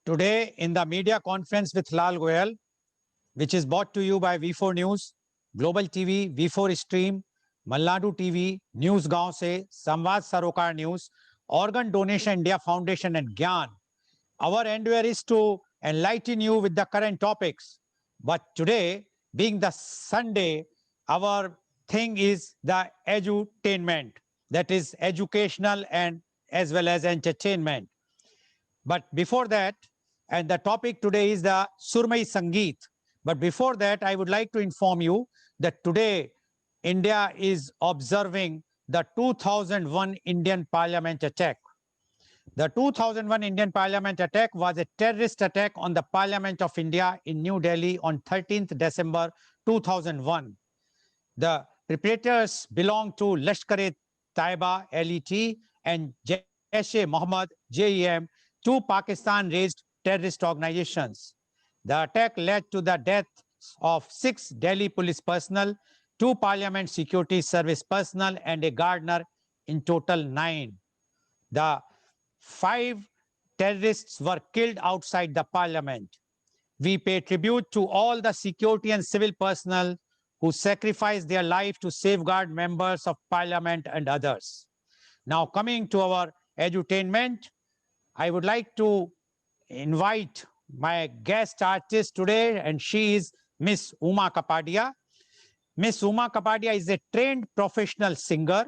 Today, in the media conference with Lal Goyal, which is brought to you by V4 News, Global TV, V4 Stream, Malnadu TV, News Gaon Se, Samvad Sarokar News, Organ Donation India Foundation and Gyan. Our endeavor is to enlighten you with the current topics. But today, being the Sunday, our thing is the edutainment, that is educational and as well as entertainment. But before that, and the topic today is the Surmai Sangeet. But before that, I would like to inform you that today India is observing the 2001 Indian Parliament attack. The 2001 Indian Parliament attack was a terrorist attack on the Parliament of India in New Delhi on 13th December 2001. The perpetrators belong to Lashkar-e-Taiba, LET, and Jaish-e-Mohammed, JEM, two Pakistan-raised terrorist organizations. The attack led to the deaths of 6 Delhi police personnel, 2 Parliament Security Service personnel, and a gardener, in total 9. The 5 terrorists were killed outside the Parliament. We pay tribute to all the security and civil personnel who sacrificed their life to safeguard members of Parliament and others. Now, coming to our edutainment, I would like to invite my guest artist today, and she is Miss Uma Kapadia. Miss Uma Kapadia is a trained professional singer.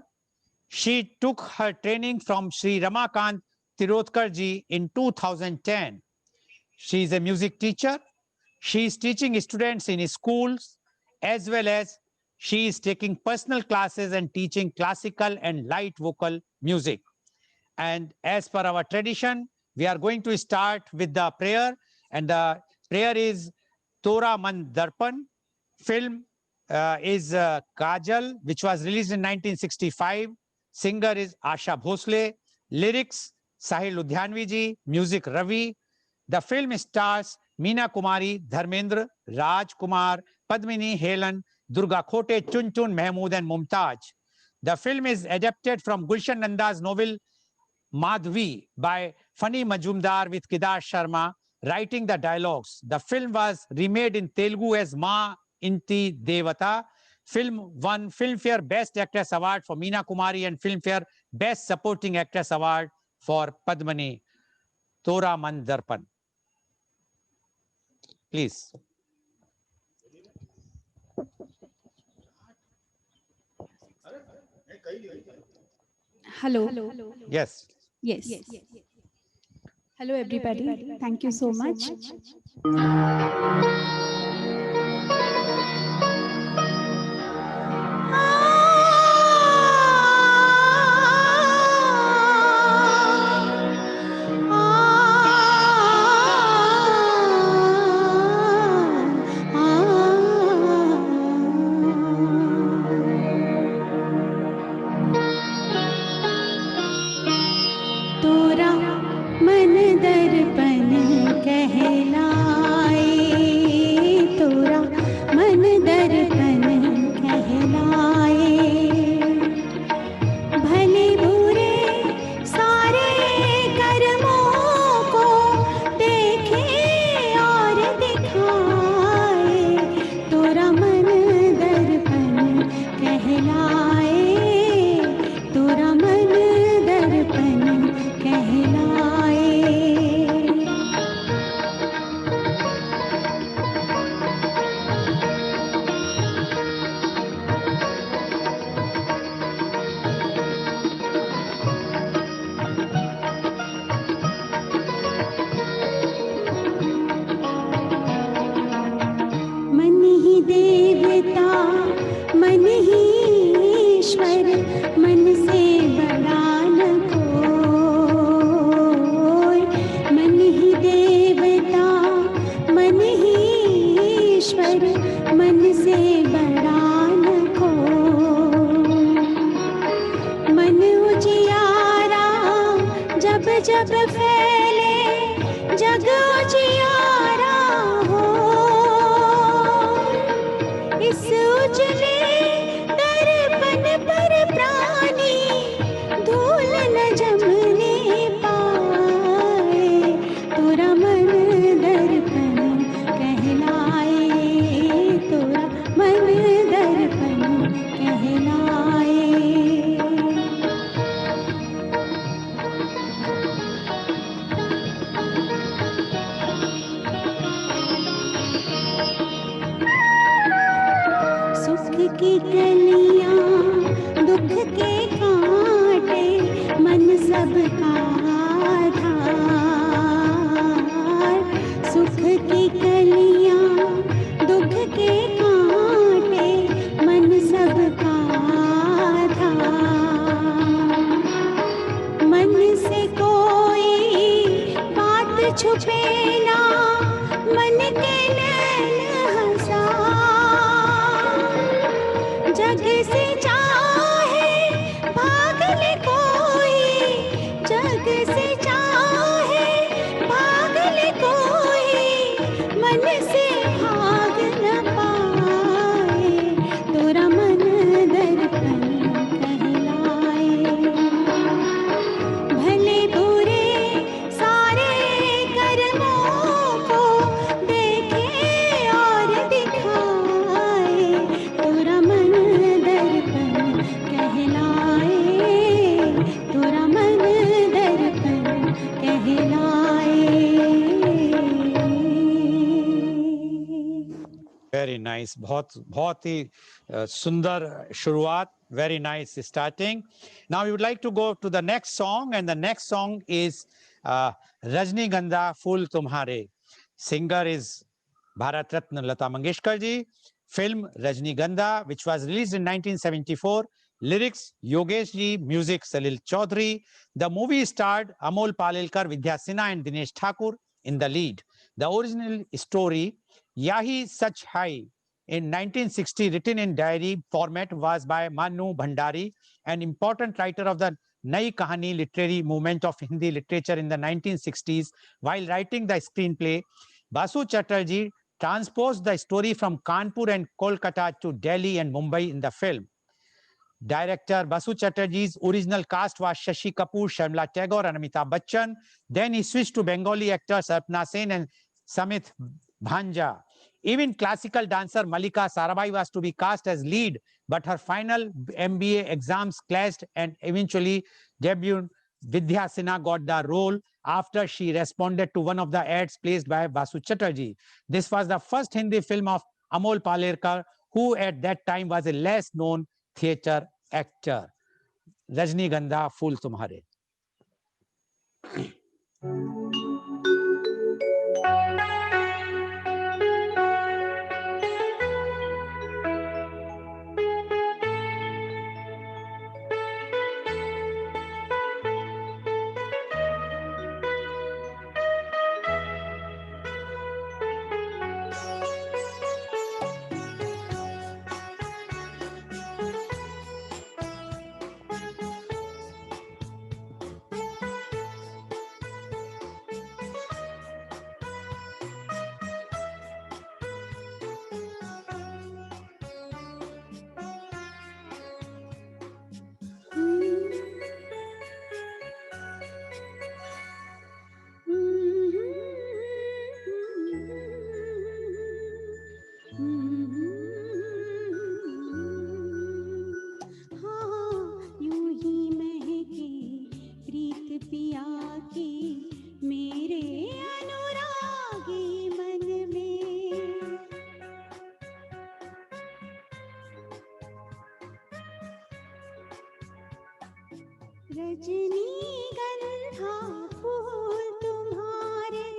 She took her training from Sri Ramakant Tirotkar ji in 2010. She is a music teacher. She is teaching students in schools, as well as she is taking personal classes and teaching classical and light vocal music. And as per our tradition, we are going to start with the prayer. And the prayer is Tora Man Darpan. Film is Kajal, which was released in 1965. Singer is Asha Bhosle. Lyrics, Sahil Ludhianvi ji. Music, Ravi. The film stars Meena Kumari, Dharmendra, Raj Kumar, Padmini, Helan, Durga Khote, Chun Chun, Mahmood, and Mumtaz. The film is adapted from Gulshan Nanda's novel Madhvi by Fani Majumdar with Kedar Sharma writing the dialogues. The film was remade in Telugu as Ma Inti Devata. Film won Filmfare Best Actress Award for Meena Kumari and Filmfare Best Supporting Actress Award for Padmini. Tora Man Darpan. Please. Hello. Yes. Yes. Hello, everybody. Thank you so much. तोरा मन दर्पण कहलाए, तोरा मन दर्पण कहलाए। भले बुरे सारे कर्मों को देखे और दिखाए, तोरा मन दर्पण कहलाए, तोरा मन दर्पण कहलाए। मन ही देवता मन ही ईश्वर, मन से बड़ा न कोई। मन ही देवता मन ही ईश्वर, मन से बड़ा न कोई। मन उजियारा जब जब फैले, जग उजियारा हो। इस उजले दर्पण पर प्राणी धूल न जमने पाए, तोरा मन की कलियां दुख के कांटे मन सबका धार, सुख की कलियां दुख के कांटे मन सबका धार, मन से कोई बात छुपे ना मन के नैन हजार, जग से चाहे भाग ले कोई, जग से चाहे भाग ले कोई, मन से भाग न पाए, तोरा मन दर्पण कहलाए, भले बुरे सारे कर्मों को देखे और दिखाए, तोरा मन दर्पण कहलाए, तोरा मन दर्पण कहलाए। वेरी नाइस, बहुत ही सुंदर शुरुआत, very nice starting. Now we would like to go to the next song, and the next song is Rajnigandha Phool Tumhare. Singer is Bharat Ratna Lata Mangeshkar ji. Film Rajnigandha, which was released in 1974. Lyrics Yogesh ji, music Salil Chaudhary. The movie starred Amol Palelkar, Vidya Sinha and Dinesh Thakur in the lead. The original story, Yahi Sach Hai, in 1960, written in diary format, was by Manu Bhandari, an important writer of the Nai Kahani literary movement of Hindi literature in the 1960s. While writing the screenplay, Basu Chatterjee transposed the story from Kanpur and Kolkata to Delhi and Mumbai in the film. Director Basu Chatterjee's original cast was Shashi Kapoor, Sharmila Tagore, and Amitabh Bachchan. Then he switched to Bengali actors Sarpna Sen and Samit Bhanja. Even classical dancer Malika Sarabhai was to be cast as lead, but her final MBA exams clashed, and eventually debut Vidya Sinha got the role after she responded to one of the ads placed by Basu Chatterjee. This was the first Hindi film of Amol Palekar, who at that time was a less known theatre actor. Rajnigandha Phool Tumhare. रजनीगंधा फूल तुम्हारे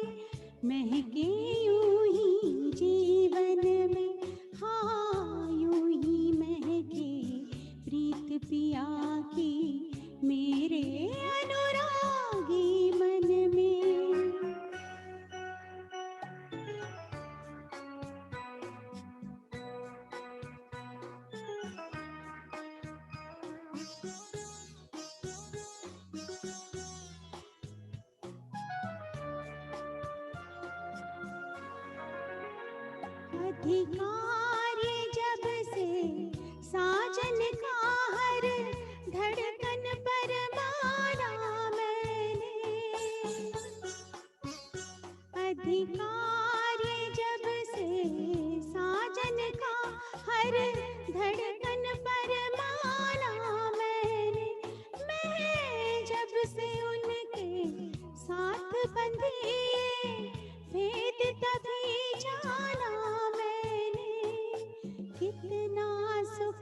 महके यूं ही जीवन में, हाँ यूं ही महके प्रीत पिया की मेरे अनुरागी मन में। अधिकार जब से साजन का हर धड़कन पर माना मैंने, अधिकार जब से साजन का हर धड़कन पर माना मैंने, मैं जब से उनके साथ बंधी भेद तभी जाना मैंने, कितना सुख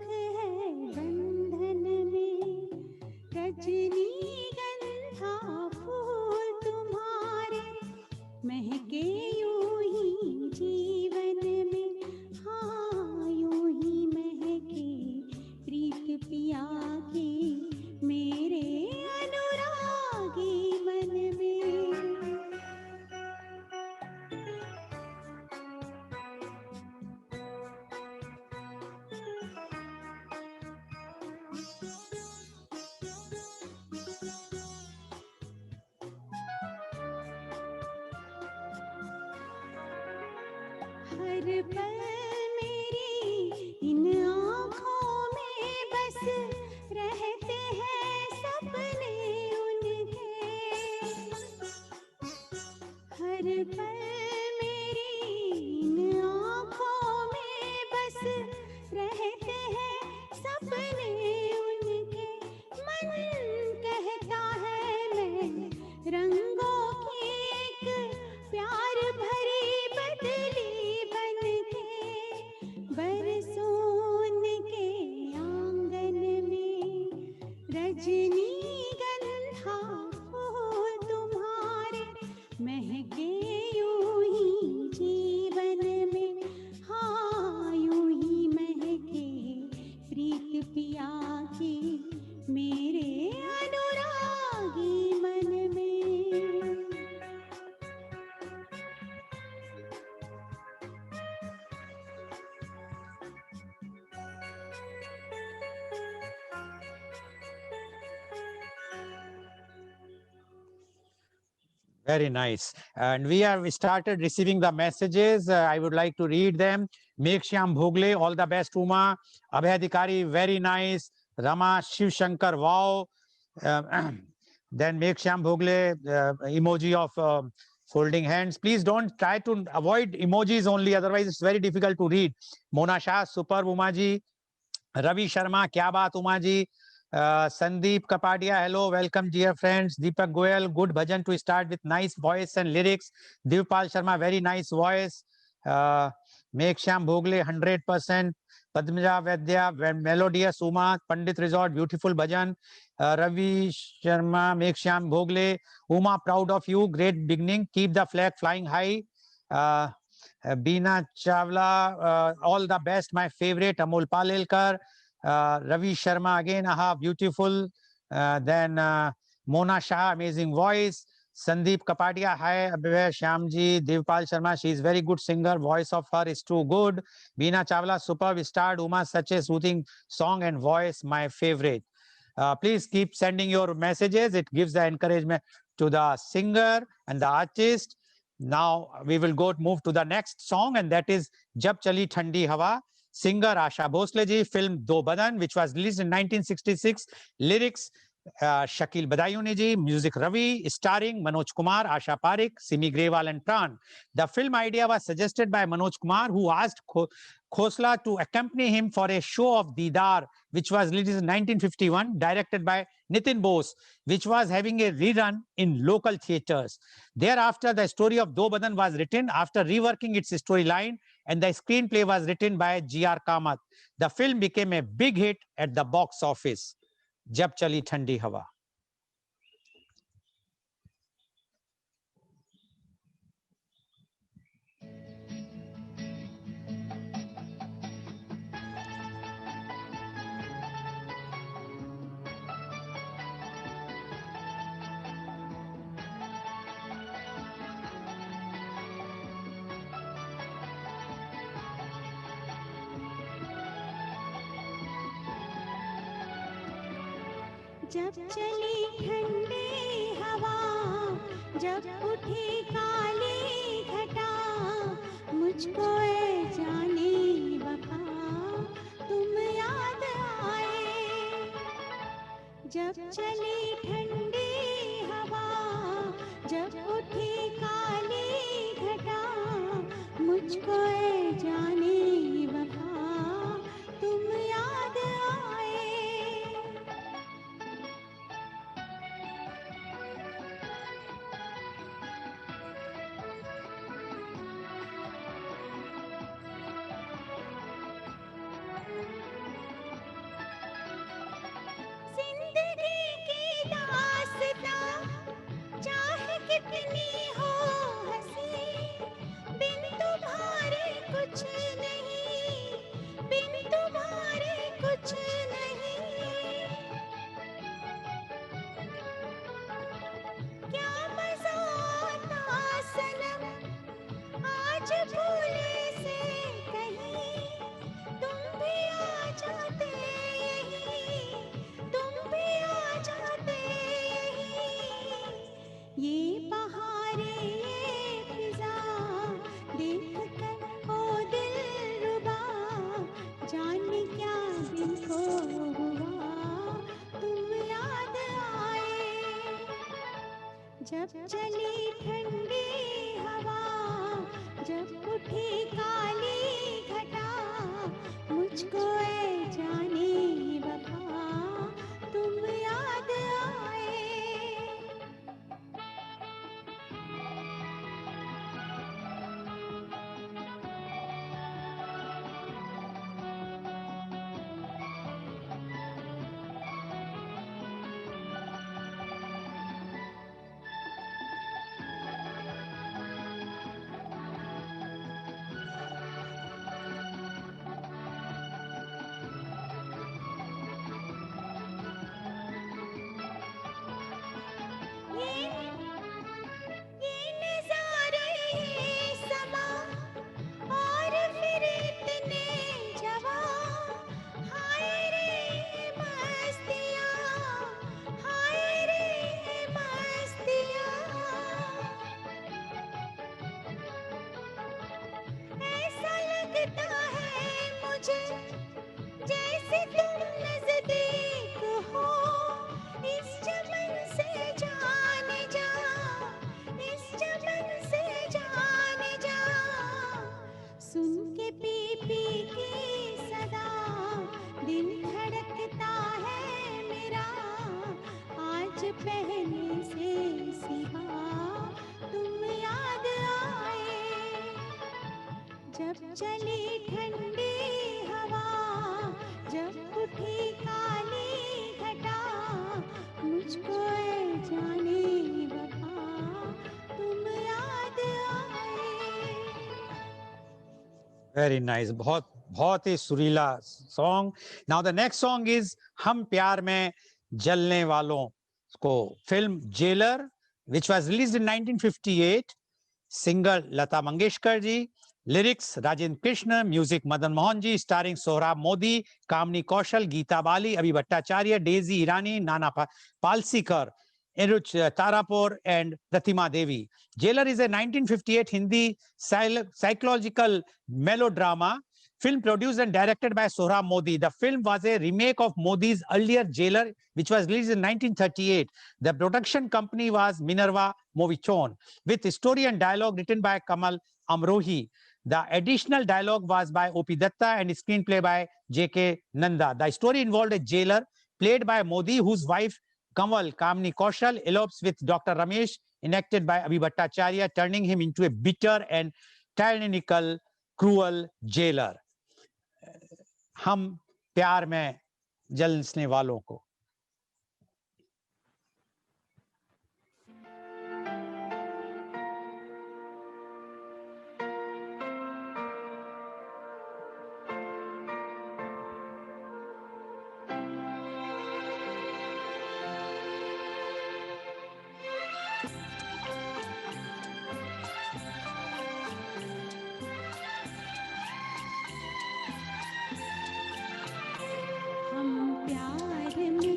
हर पल मेरी इन आँखों में बस रहते हैं सपने उनके। हर पल मेरी इन आँखों में बस रहते हैं सपने उनके। मन कहता है मैं रंगों की एक प्यार भरी बदली बनके, बरसों उनके आंगन में रजनीगंधा फूल तुम्हारे महके यूं ही जीवन में। हाँ यूं ही महके प्रीत पिया की मेरे अनुरागी मन में। Very nice. And we have started receiving the messages. I would like to read them. Meghshyam Bhogle, all the best, Uma. Abhay Adhikari, very nice. Rama Shiv Shankar, wow. Then Meghshyam Bhogle, emoji of folding hands. Please don't try to avoid emojis only, otherwise it's very difficult to read. Mona Shah, superb, Uma ji. Ravi Sharma, kya baat, Uma ji. Sandeep Kapadia, hello, welcome dear friends. Deepak Goyal, good bhajan to start with nice voice and lyrics. Devpal Sharma, very nice voice. Meghshyam Bhogle, 100%. Padmaja Vaidya, melodious. Uma, Pandit Resort, beautiful bhajan. Ravi Sharma, Meghshyam Bhogle, Uma, proud of you, great beginning. Keep the flag flying high. Beena Chawla, all the best, my favorite. Amol Palelkar. Ravi Sharma again, aha, beautiful. Then Mona Shah, amazing voice. Sandeep Kapadia, hi, Abhay Shyamji. Devpal Sharma, she is very good singer. Voice of her is too good. Beena Chawla, superb starred. Uma, such a soothing song and voice, my favorite. Please keep sending your messages. It gives the encouragement to the singer and the artist. Now we will move to the next song, and that is Jab Chali Thandi Hawa. Singer Asha Bhosle ji, film Do Badan, which was released in 1966. Lyrics Shakil Badayuni ji, music Ravi, starring Manoj Kumar, Asha Parekh, Simi Grewal and Pran. The film idea was suggested by Manoj Kumar, who asked Khosla to accompany him for a show of Didar, which was released in 1951, directed by Nitin Bose, which was having a rerun in local theaters. Thereafter, the story of Do Badan was written after reworking its storyline, and the screenplay was written by G.R. Kamath. The film became a big hit at the box office. Jab Chali Thandi Hawa. जब चली ठंडी हवा, जब उठी काली घटा, मुझको ए जाने वफा तुम याद आए। जब चली ठंडी हवा, जब उठी काली घटा, मुझको ए जाने वफा तुम याद आए। जब चली ठंडी हवा, जब उठी काली घटा, मुझको ए जाने वफा तुम याद आए। ये नज़ारे समा और फिर इतने जवां, हाय रे मस्तियाँ, हाय रे मस्तियाँ। ऐसा लगता है मुझे जैसे तुम नजदीक हो, इस चमन से जाने जा, इस चमन से जाने जा। सुन के पी पी की सदा दिल धड़कता है मेरा, आज पहले से सिवा तुम याद आए। जब चली ठंडी हवा, जब उठी काली घटा, मुझको ए जाने वफा तुम याद आए। वेरी नाइस, बहुत बहुत ही सुरीला song. Now the next song is हम प्यार में जलने वालों को, film Jailer which was released in 1958, singer Lata Mangeshkar ji, lyrics Rajendra Krishan, music Madan Mohan ji, starring Sohrab Modi, Kamini Kaushal, Geeta Bali, Abhi Bhattacharya, Daisy Irani, Nana पालसीकर, Eruch Tarapur and Pratima Devi. Jailer is a 1958 Hindi psychological melodrama film produced and directed by Sohrab Modi. The film was a remake of Modi's earlier Jailer, which was released in 1938. The production company was Minerva Movichon, with story and dialogue written by Kamal Amrohi. The additional dialogue was by O.P. Datta and screenplay by J.K. Nanda. The story involved a jailer played by Modi, whose wife Kamal Kamni Kaushal elopes with Dr. Ramesh, enacted by Abhi Bhattacharya, turning him into a bitter and tyrannical, cruel jailer. हम प्यार में जलने वालों को। हम प्यार में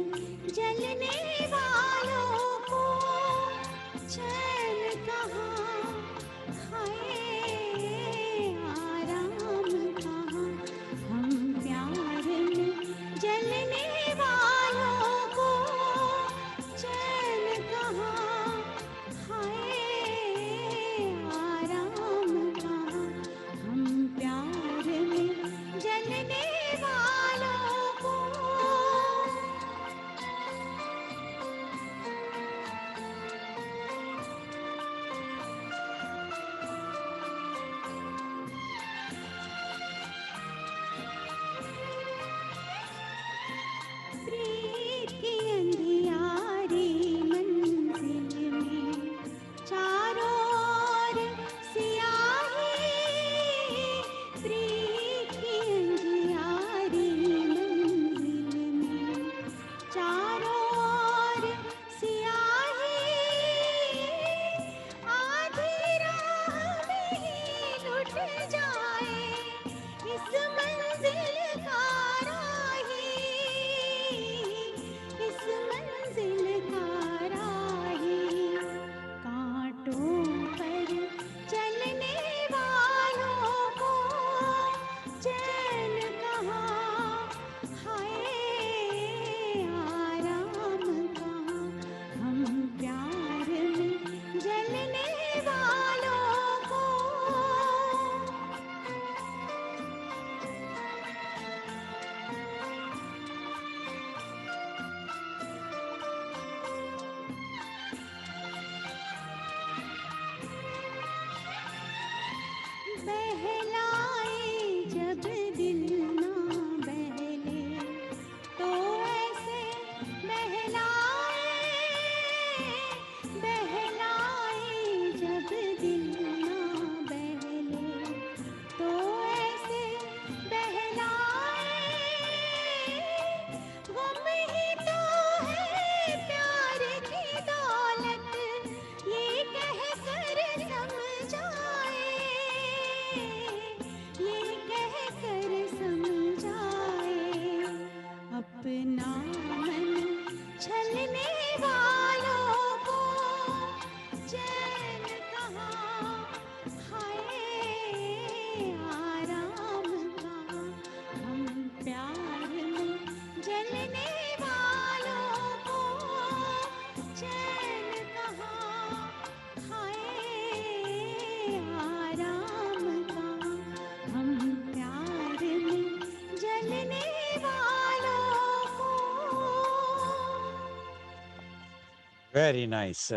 Very nice.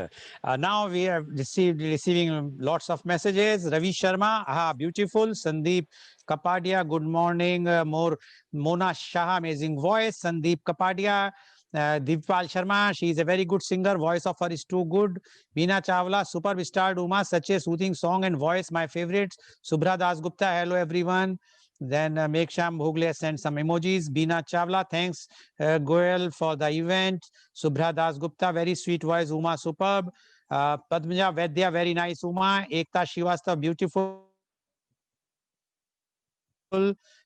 Now we have receiving lots of messages. Ravi Sharma, beautiful. Sandeep Kapadia, good morning. More Mona Shah, amazing voice. Sandeep Kapadia. Deepal Sharma, she is a very good singer. Voice of her is too good. Meena Chawla, superstar Uma, such a soothing song and voice, my favorites. Subhra Das Gupta, hello everyone. Then Meksham Bhogle sent some emojis. Beena Chawla, thanks Goel for the event. Subhra Das Gupta, very sweet voice. Uma, superb. Padmaja Vedya, very nice. Uma. Ekta Srivastava, beautiful.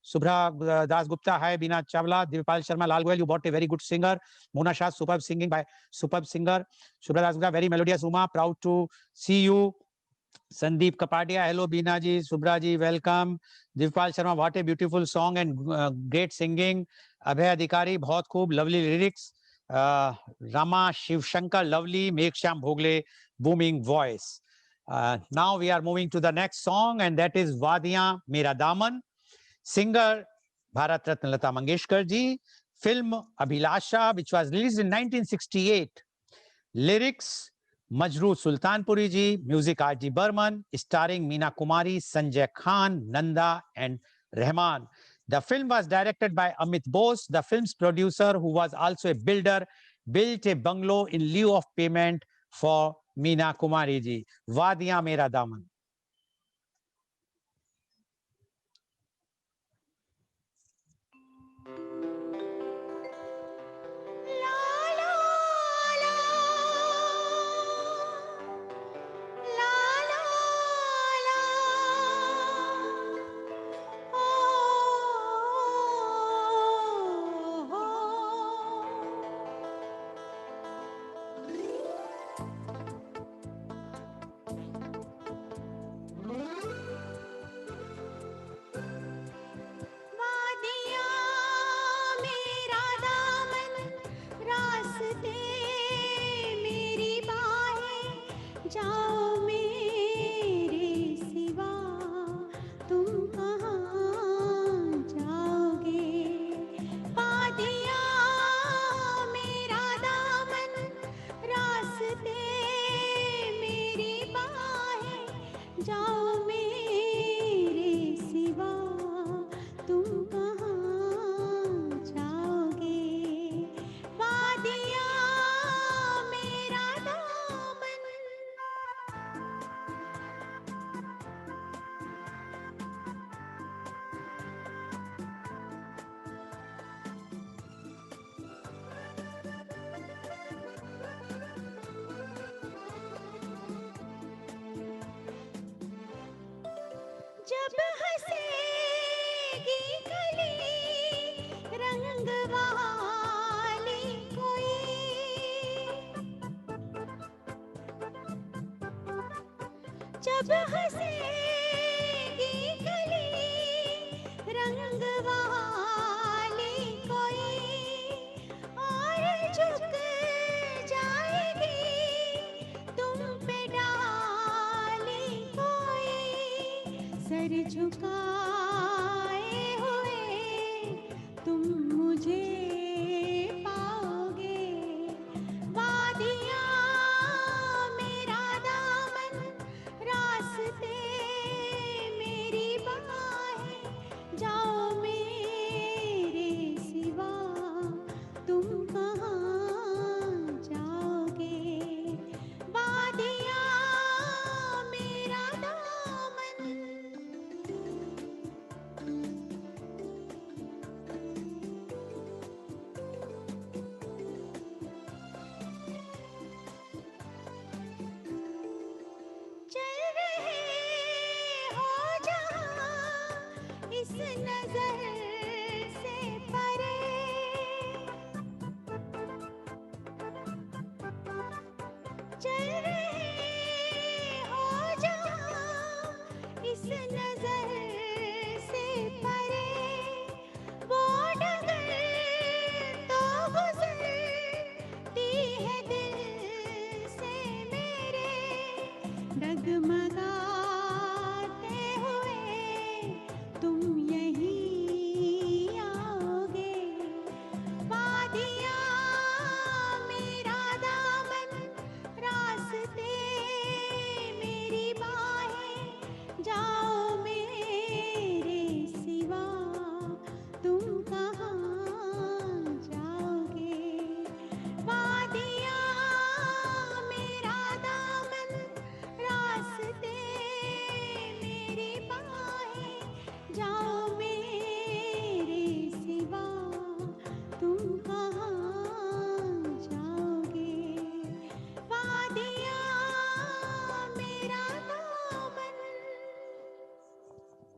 Subhra Das Gupta, hi. Beena Chawla, Dipal Sharma, Lal Goel, you bought a very good singer. Mona Shah, superb singing by superb singer. Subhra Das Gupta, very melodious. Uma, proud to see you. Sandeep Kapadia, hello Beena ji, Subhra ji, welcome. Divpal Sharma, what a beautiful song and great singing. Abhay Adhikari, बहुत खूब, lovely lyrics. Rama Shiv Shankar, lovely. Meksham Bhogle, booming voice. Now we are moving to the next song, and that is Wadiyan Mera Daman. Singer Bharat Ratna Lata Mangeshkar ji. Film Abhilasha, which was released in 1968. Lyrics Majroo Sultanpuri ji, music R.G. Burman, starring Meena Kumari, Sanjay Khan, Nanda and Rahman. The film was directed by Amit Bose. The film's producer, who was also a builder, built a bungalow in lieu of payment for Meena Kumari ji. Wadiyan Mera Daman. जब हंसेगी कली रंग वाली कोई, जब हंसेगी कली रंग वाली कोई और झुक जाएगी तुम पे डाली कोई, सर झुकाए हुए तुम मुझे पाओगे। वादियाँ मेरा दामन, रास्ते मेरी बाहें, जाओ मेरे सिवा तुम कहाँ जाओगे। वादियाँ मेरा दामन। चल रहे हो जहाँ इस नजर से परे, चल रहे हो जहाँ इस नजर से परे, वो डगर तो गुजरती है दिल से मेरे, डगमगाते हुए तुम यहीं आओगे। वादियाँ मेरा दामन,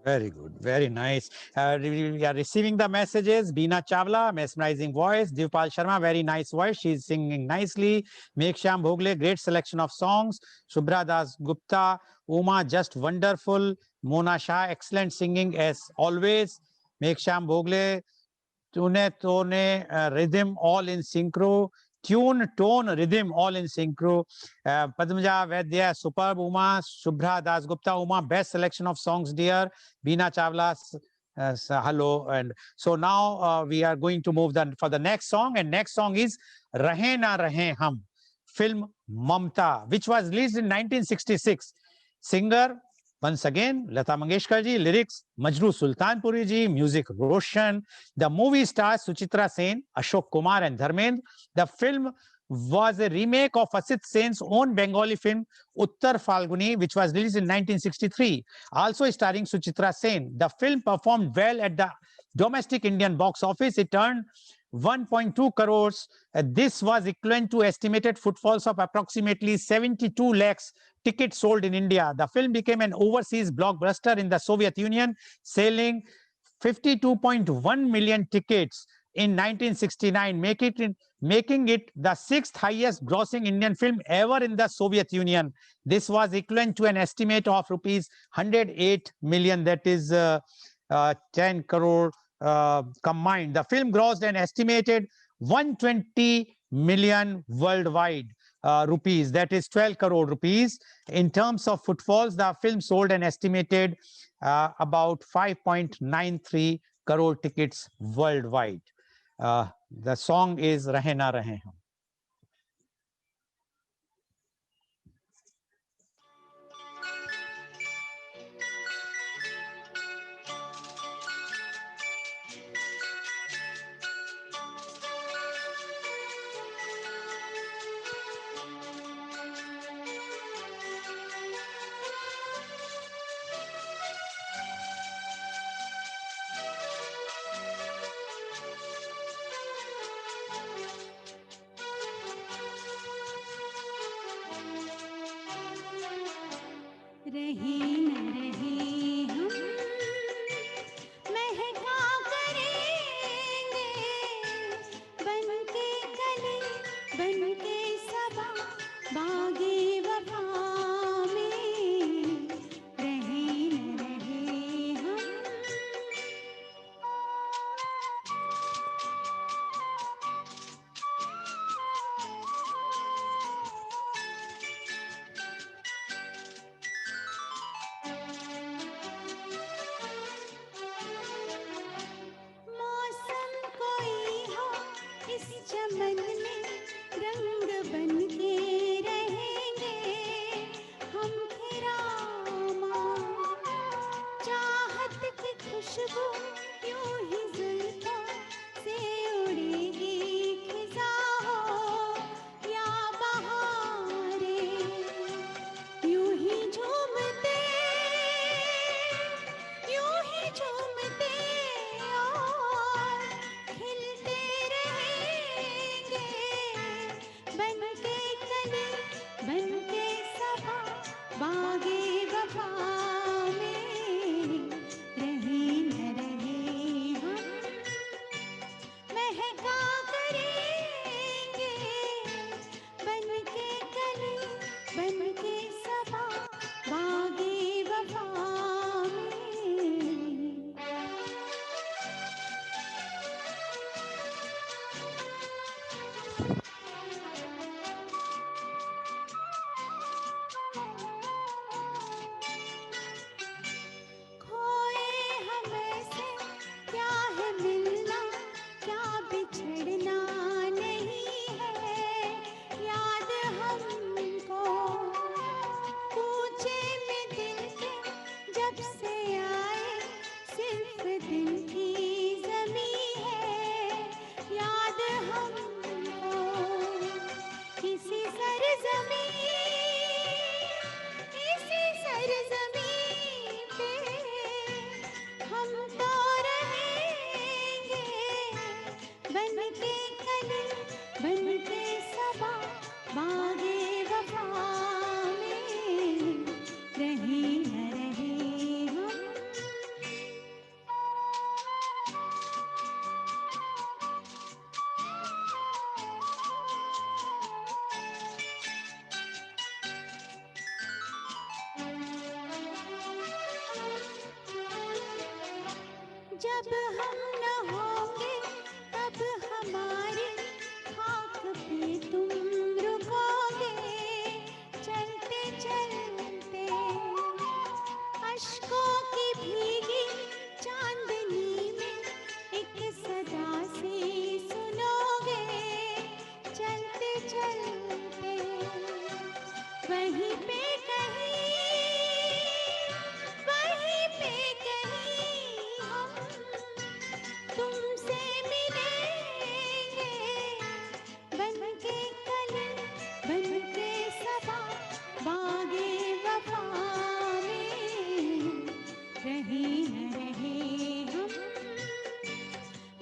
Very good, very nice. We are receiving the messages. Beena Chawla, mesmerizing voice. Divpal Sharma, very nice voice. She's singing nicely. Meghshyam Bhogle, great selection of songs. Shubhra Das Gupta, Uma, just wonderful. Mona Shah, excellent singing as always. Meghshyam Bhogle, tone, rhythm, all in synchro. Tune, tone, rhythm, all in synchro. Padmaja Vaidya, superb. Uma, Shubhra Das Gupta, Uma, best selection of songs, dear. Beena Chawla, hello. And so now we are going to move for the next song. And next song is Rahe Na Rahe Hum, film Mamta, which was released in 1966. Singer, once again, Lata Mangeshkar ji, lyrics, Majroo Sultanpuri ji, music, Roshan. The movie stars Suchitra Sen, Ashok Kumar and Dharmendra. The film was a remake of Asit Sen's own Bengali film, Uttar Falguni, which was released in 1963, also starring Suchitra Sen. The film performed well at the domestic Indian box office. It earned 1.2 crores. This was equivalent to estimated footfalls of approximately 72 lakhs tickets sold in India. The film became an overseas blockbuster in the Soviet Union, selling 52.1 million tickets in 1969, making it the sixth highest grossing Indian film ever in the Soviet Union. This was equivalent to an estimate of rupees 108 million, that is 10 crore combined. The film grossed an estimated 120 million worldwide. Rupees, that is 12 crore rupees. In terms of footfalls, the film sold an estimated about 5.93 crore tickets worldwide. The song is Rahe Na Rahe Hum. जब हम न होंगे तब हमारी खाक पे तुम रुकोगे चलते चलते अश्कों की भीगी चांदनी में एक सदा से सुनोगे चलते चलते वहीं पे कहीं हम तुमसे मिलेंगे बनके कली बनके सबा बागे वफा में रहे न रहे हम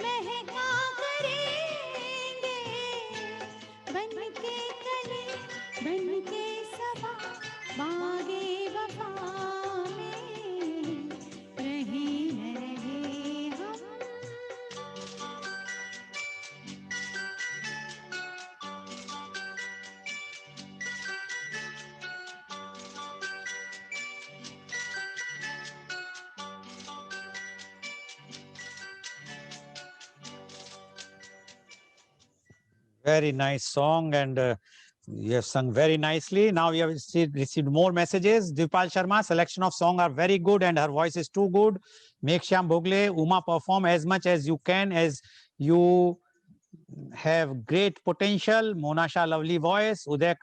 महका करेंगे बनके कली बनके सबा बागे वफा में रहे न रहे हम Very nice song, and you have sung very nicely. Now we have received more messages. Dipal Sharma, selection of song are very good and her voice is too good. Mekshyam Bhogle, Uma, perform as much as you can, as you have great potential. Monasha, lovely voice. Uday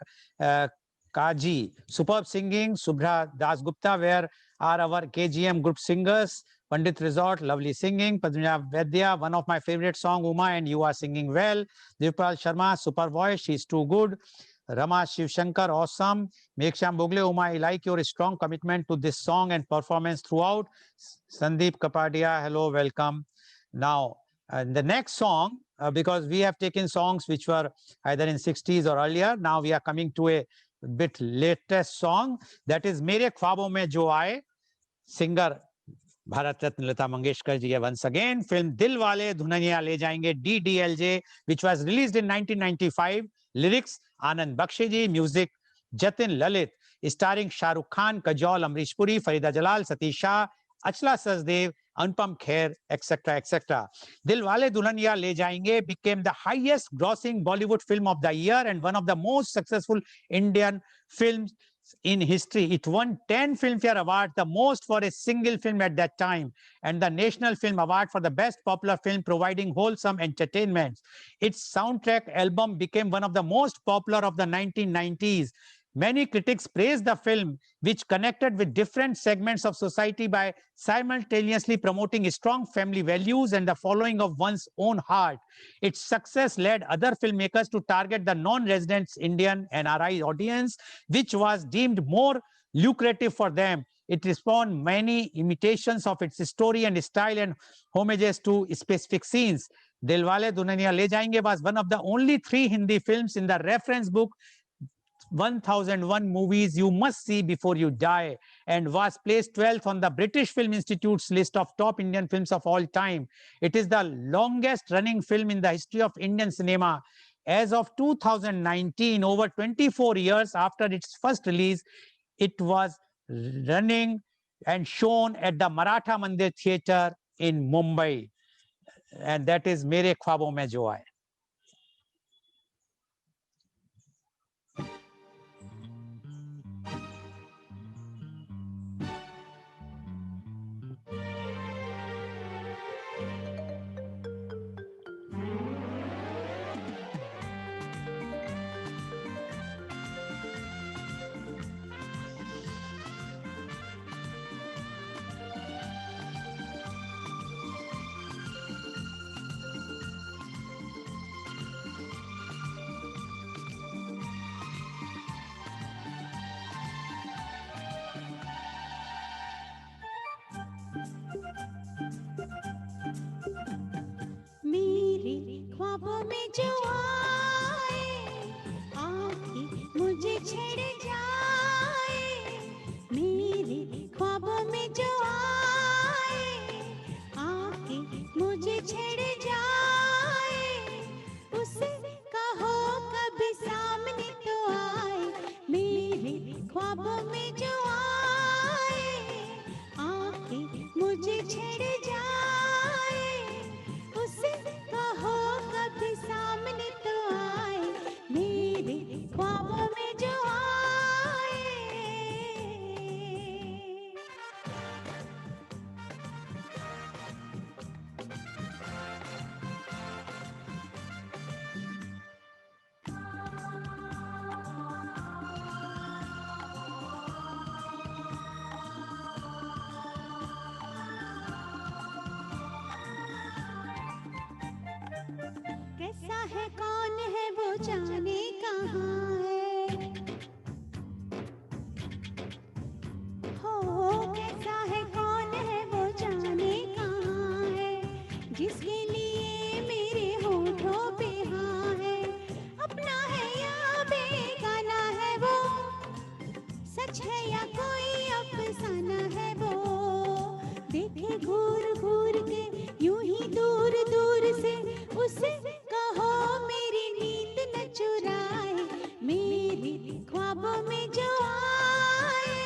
Kaji, superb singing. Subhra Dasgupta, where are our KGM group singers? Pandit Resort, lovely singing. Padmina Vedya, one of my favorite song, Uma, and you are singing well. Dipal Sharma, super voice, she's too good. Rama Shivshankar, awesome. Mekshyam Bhogle, Uma, I like your strong commitment to this song and performance throughout. Sandeep Kapadia, hello, welcome. Now, the next song, because we have taken songs which were either in 60s or earlier, now we are coming to a bit latest song, that is Mere Khwabon Mein Jo Aaye, singer Bharat Ratna Lata Mangeshkar ji once again. Film Dil Wale Dhunaniya Le Jayenge, DDLJ, which was released in 1995. Lyrics Anand Bakshi ji, music Jatin Lalit, starring Shah Rukh Khan, Kajol, Amrish Puri, Farida Jalal, Satish Shah, Achla Sachdev, Anupam Kher, etc., etc. Dil Wale Dulhaniya Le Jayenge became the highest grossing Bollywood film of the year and one of the most successful Indian films in history. It won 10 Filmfare Awards, the most for a single film at that time, and the National Film Award for the Best Popular Film, providing wholesome entertainment. Its soundtrack album became one of the most popular of the 1990s. Many critics praised the film, which connected with different segments of society by simultaneously promoting strong family values and the following of one's own heart. Its success led other filmmakers to target the non-resident Indian NRI audience, which was deemed more lucrative for them. It spawned many imitations of its story and style and homages to specific scenes. Dilwale Dulhaniya Le Jayenge was one of the only 3 Hindi films in the reference book 1001 movies you must see before you die, and was placed 12th on the British Film Institute's list of top Indian films of all time. It is the longest running film in the history of Indian cinema. As of 2019, over 24 years after its first release, it was running and shown at the Maratha Mandir Theatre in Mumbai. And that is Mere Khwabon Mein Jo Aaye. घूर घूर के यूं ही दूर दूर से उसे कहो मेरी नींद न चुराए, मेरे ख्वाबों में जो आए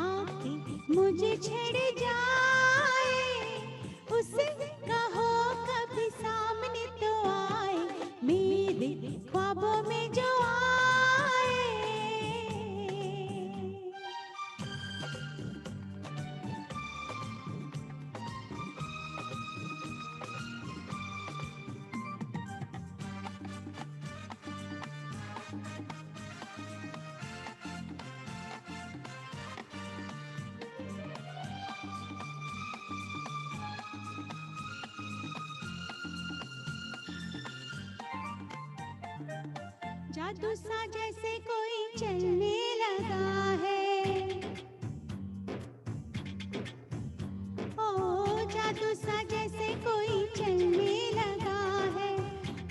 आके मुझे छेड़ जाए, उसे कहो कभी सामने तो आए, मेरे ख्वाबों में जो आए। जादू सा जैसे कोई चलने लगा है, ओ जादू सा जैसे कोई चलने लगा है,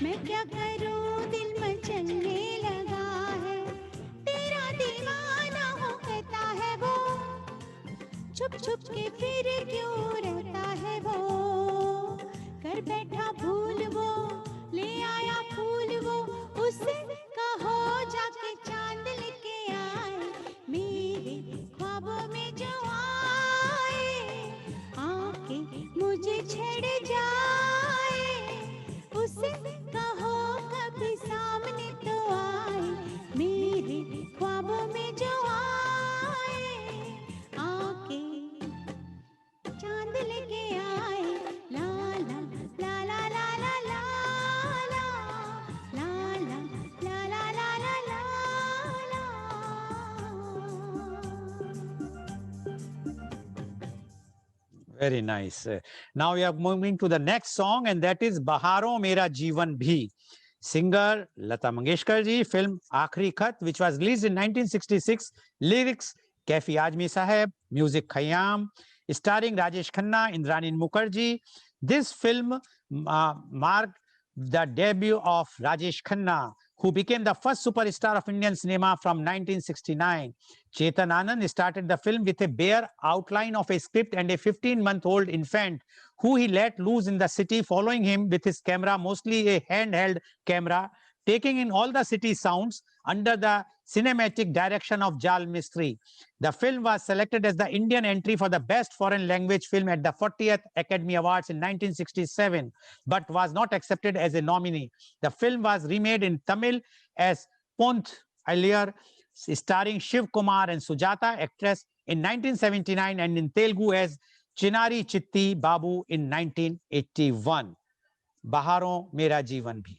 मैं क्या करूं दिल मचलने लगा है, तेरा दीवाना हो कहता है वो, छुप छुप के फिर क्यों रहता है वो, कर बैठा भूल वो, ले आया फूल वो, उसे कहो जाके चांद लेके आए, मेरे ख्वाबों में जो आए आके मुझे छेड़ जाए, उसे कहो कभी सामने तो आए, मेरे ख्वाबों में जो आए आके चांद लेके आए, ला ला ला ला ला ला ला ला ला ला ला ला ला ला ला। Very nice. Now we are moving to the next song, and that is Baharon Mera Jeevan Bhi. Singer Lata Mangeshkar ji, film Aakhri Khat, which was released in 1966. Lyrics Kaifi Ajmi Saheb, music Khayyam, starring Rajesh Khanna, Indrani Mukherjee. This film marked the debut of Rajesh Khanna, who became the first superstar of Indian cinema from 1969. Chetan Anand started the film with a bare outline of a script and a 15-month-old infant who he let loose in the city, following him with his camera, mostly a handheld camera, taking in all the city sounds under the cinematic direction of Jal Mistry. The film was selected as the Indian entry for the best foreign language film at the 40th Academy Awards in 1967, but was not accepted as a nominee. The film was remade in Tamil as Ponth Aliyar, starring Shiv Kumar and Sujata, actress, in 1979, and in Telugu as Chinari Chitti Babu in 1981. Baharon Mera Jeevan Bhi.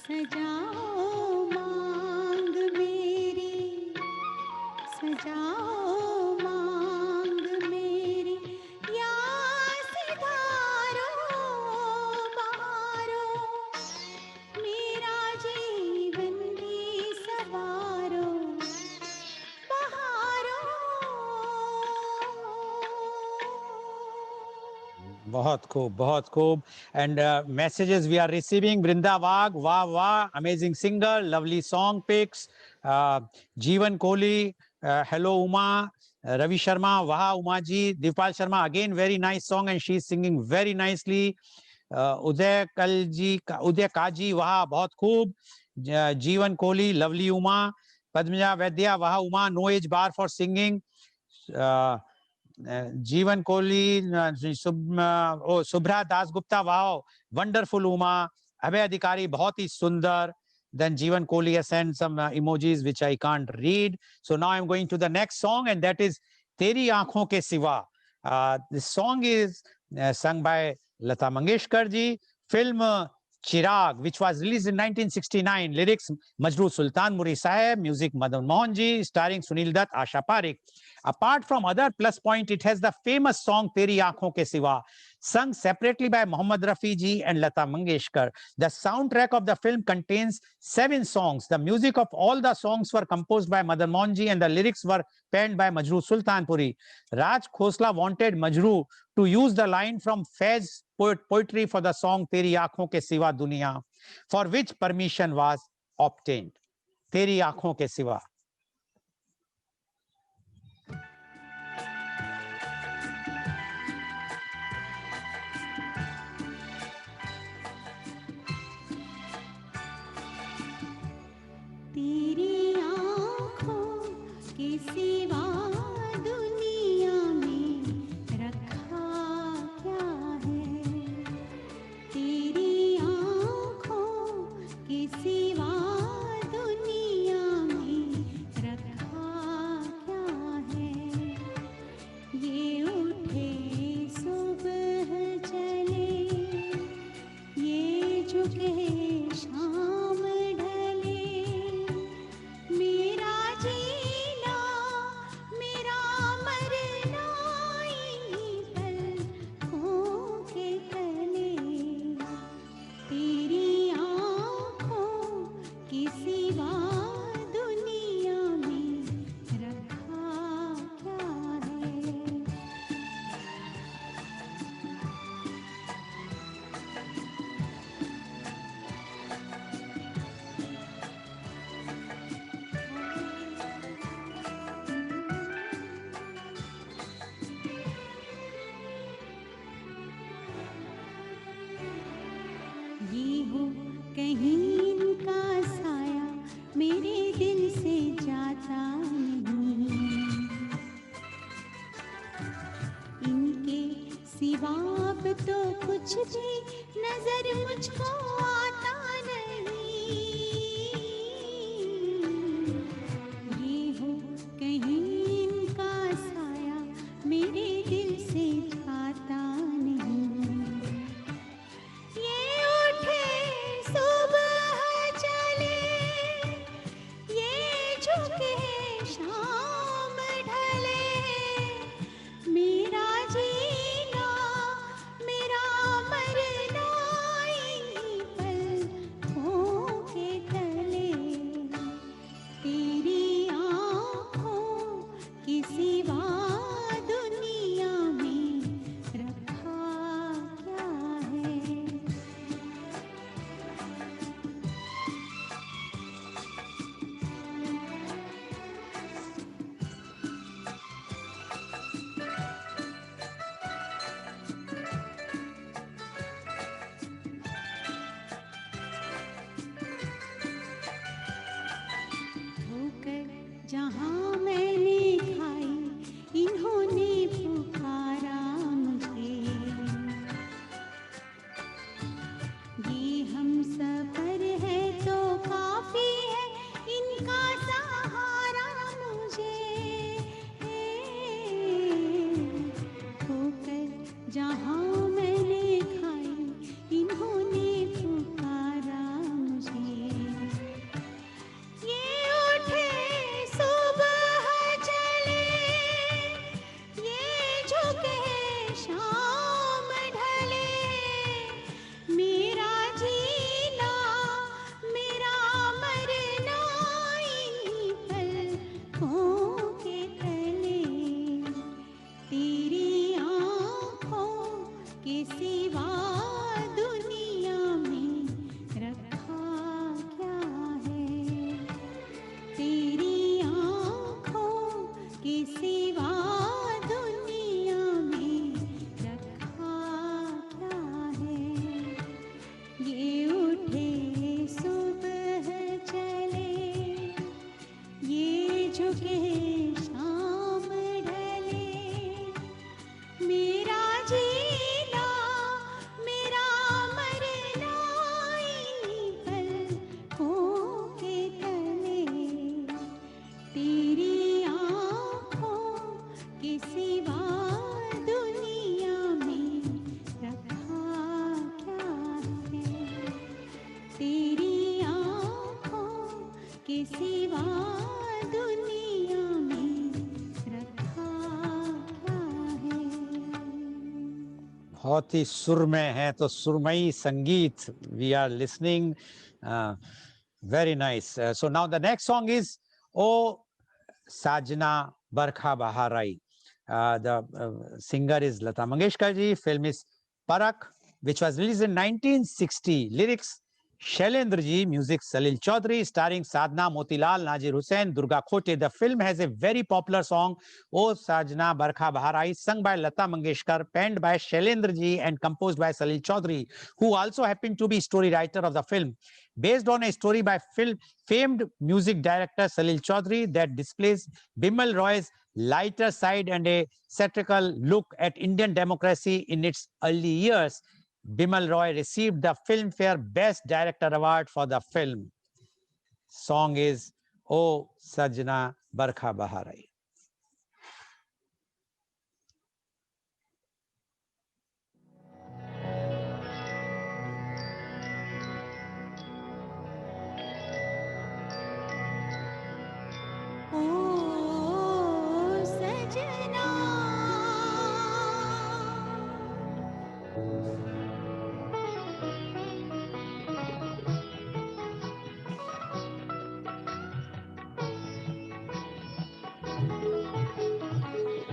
सजाओ मांग मेरी, सजाओ मांग मेरी, या सितारो बहारो, मेरा जीवन भी सवारो बहारो। बहुत खूब, बहुत खूब. And messages we are receiving. Brinda Wag, wow, wow, amazing singer, lovely song picks. Jeevan Kohli, hello Uma. Ravi Sharma, wow, Uma ji. Dipal Sharma, again very nice song, and she's singing very nicely. Uday Kaji, wow, बहुत खूब. Jeevan Kohli, lovely Uma. Padmaja Vaidya, wow, Uma, no age bar for singing. जीवन Kohli, Shubhra Dasgupta, wow wonderful Uma. अभय अधिकारी, बहुत ही सुंदर. Then Jeevan Kohli has sent some emojis which I can't read. So now I'm going to the next song, and that is Teri Aankhon Ke Siwa. This song is sung by Lata Mangeshkar ji. Film Chirag, which was released in 1969. Lyrics Majroor Sultanpuri Saheb. Music Madan Mohan ji. Starring Sunil Dutt, Asha Parekh. Apart from other plus point, it has the famous song Teri Aankhon Ke Siwa, sung separately by Mohammad Rafi ji and Lata Mangeshkar. The soundtrack of the film contains 7 songs. The music of all the songs were composed by Madan Mohan ji, and the lyrics were penned by Majroor Sultanpuri. Raj Khosla wanted Majroor to use the line from Faiz poetry for the song Teri Aankhon Ke Siwa Duniya, for which permission was obtained. Teri Aankhon Ke Siwa. तेरी आँखों के सिवा दुनिया में रखा क्या है, तेरी आँखों के सिवा दुनिया में रखा क्या है। ये उठे सुबह चले, ये झुके शाम ढले, मेरा जीना मेरा मरना इन्हीं पलकों के तले। तेरी आँखों के सिवा दुनिया में रखा क्या है। ये हो कहीं इनका साया, मेरे चुके शाम ढले, मेरा जीना मेरा मरना इन्हीं पलकों के तले, तेरी आँखों के सिवा दुनिया में रखा क्या है, तेरी आँखों के सिवा दुनिया में रखा क्या है। बहुत ही सुर में है, तो सुरमई संगीत we are listening, very nice. So now the next song is ओ साजना बरखा बहार आई. The singer is Lata Mangeshkar ji. Film is Parak, which was released in 1960. Lyrics Shailendra ji, music Salil Chaudhary, starring Sadhna, Motilal, Nazir Hussain, Durga Khote. The film has a very popular song, O Sajna Barkha Bahar Aayi, sung by Lata Mangeshkar, penned by Shailendra ji and composed by Salil Chaudhary, who also happened to be story writer of the film. Based on a story by famed music director Salil Chaudhary that displays Bimal Roy's lighter side and a satirical look at Indian democracy in its early years, Bimal Roy received the Filmfare Best Director Award for the film. Song is O Sajna Barkha Bahar Aayi. ओ सजना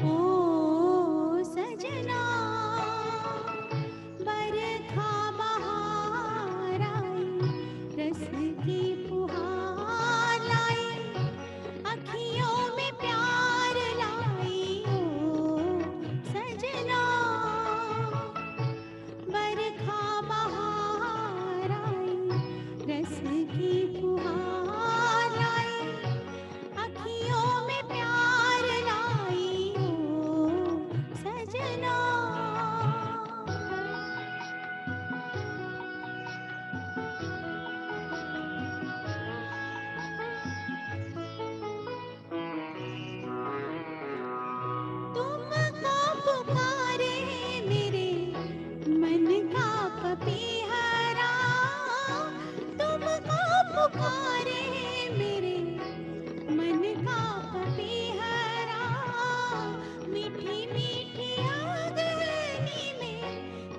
ओ सजना बरखा बहार आई, रस की फुहार लाई, अखियों में प्यार लाई ओ सजना, बरखा बहार आई, रस की फुहार लाई, अखियों में प्यार लाई ओ सजना। तुमको पुकारे मेरे मन का पपीहरा, तुमको पुकारे मेरे मन का पपीहरा, मीठी मीठी अगनी में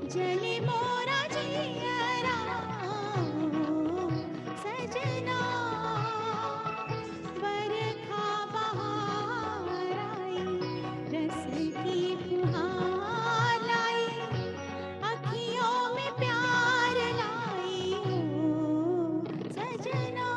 जले मोरा जियरा ओ सजना, बरखा बहार आई, रस की फुहार लाई, अखियों में प्यार लाई ओ सजना।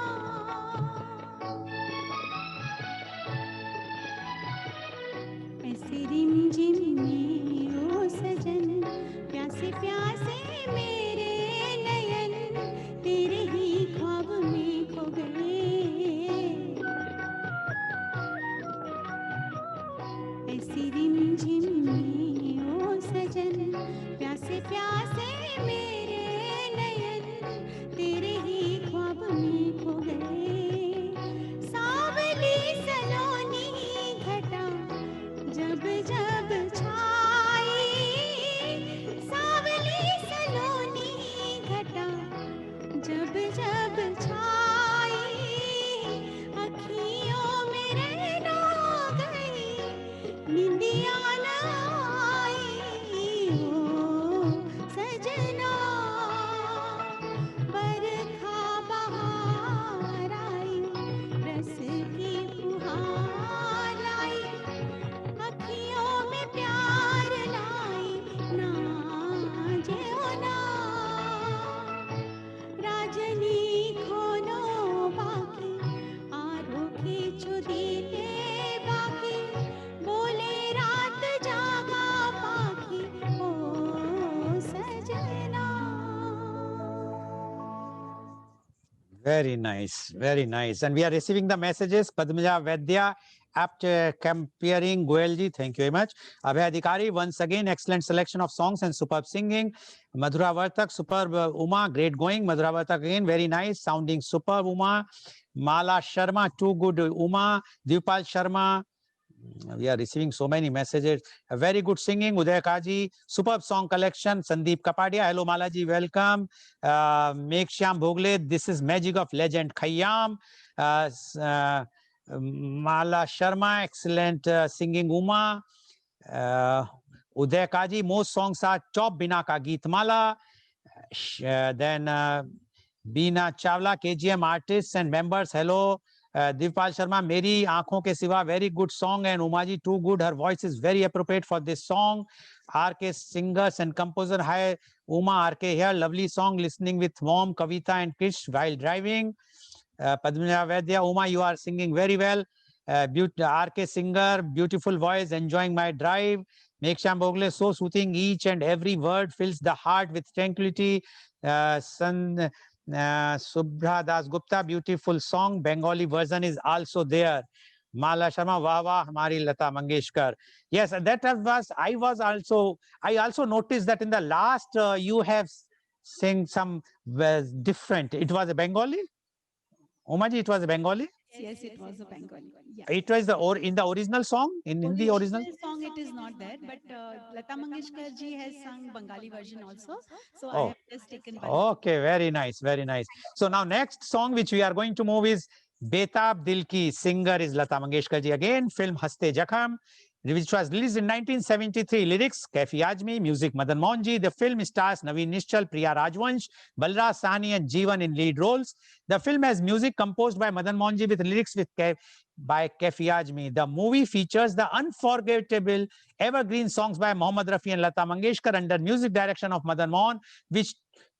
Very nice, very nice. And we are receiving the messages. Padmaja Vaidya, apt comparing Goelji, thank you very much. Abhay Adhikari, once again, excellent selection of songs and superb singing. Madhura Vartak, superb. Uma, great going. Madhura Vartak again, very nice, sounding superb. Uma. Mala Sharma, too good. Uma. Dipal Sharma. We are receiving so many messages. A very good singing. Uday Kaji, superb song collection. Sandeep Kapadia, hello Malaji, welcome. Mekshyam Bhogle, this is magic of legend. Khayyam. Mala Sharma, excellent singing. Uma. Uday Kaji, most songs are Chop Bina Ka Geet Mala. Then Beena Chawla, KGM artists and members, hello. Divpal Sharma, Meri Aankhon Ke Siva, very good song, and Umaji, too good. Her voice is very appropriate for this song. RK singers and composer, hi Uma, RK here, lovely song, listening with mom, Kavita and Krish while driving. Padmina Vaidya, Uma, you are singing very well. RK singer, beautiful voice, enjoying my drive. Mekshyam Bhogle, so soothing, each and every word fills the heart with tranquility. Subhra Das Gupta, beautiful song. Bengali version is also there. Mala Sharma, wah wah, hamari Lata Mangeshkar. Yes, that was, I also noticed that in the last you have sang some different. It was a Bengali? Umaji, it was a Bengali? Yes, it was a Bengali. Yeah. It was in the original song, in the original. Song it is not there, but Lata Mangeshkar ji has sung Bengali version also. So I Oh. have just taken one. Okay, very nice, very nice. So now next song which we are going to move is Betab Dil Ki. Singer is Lata Mangeshkar ji again. Film Haste Jakham, which was released in 1973. Lyrics Kaifi Ajmi, music Madan Mohan ji. The film stars Naveen Nishchal, Priya Rajvansh, Balraj Sahni and Jeevan in lead roles. The film has music composed by Madan Mohan ji with lyrics by Kaifi Ajmi. The movie features the unforgettable evergreen songs by Mohammad Rafi and Lata Mangeshkar under music direction of Madan Mohan, which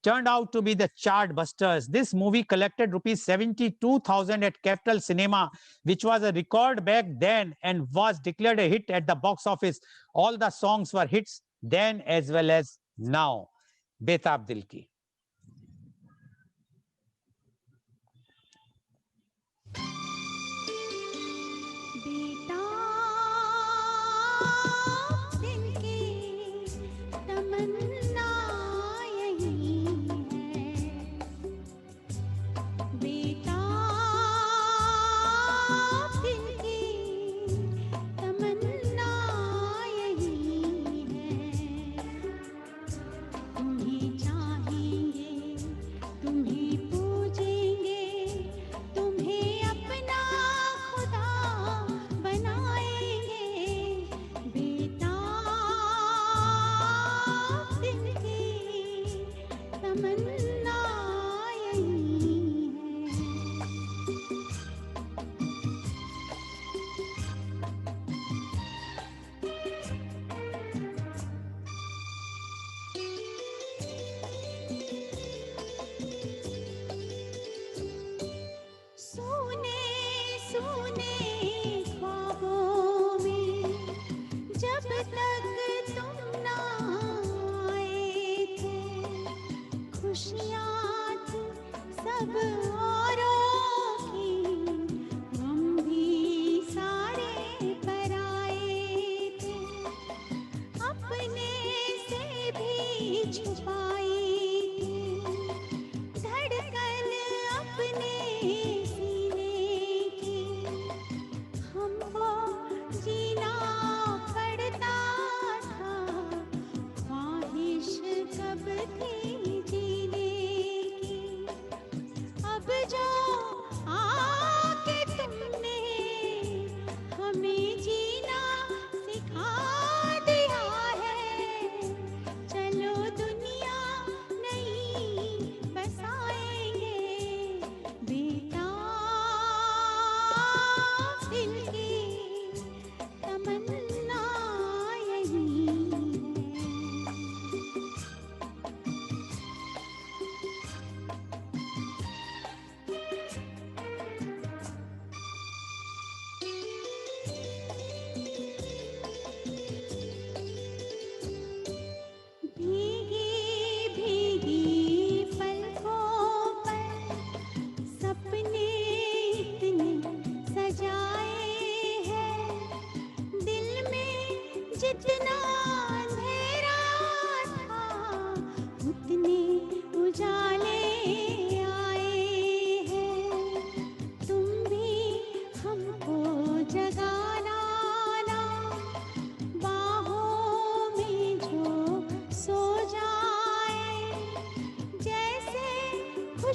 turned out to be the chart busters. This movie collected rupees 72,000 at Capital Cinema, which was a record back then and was declared a hit at the box office. All the songs were hits then as well as now. Betab Dil Ki.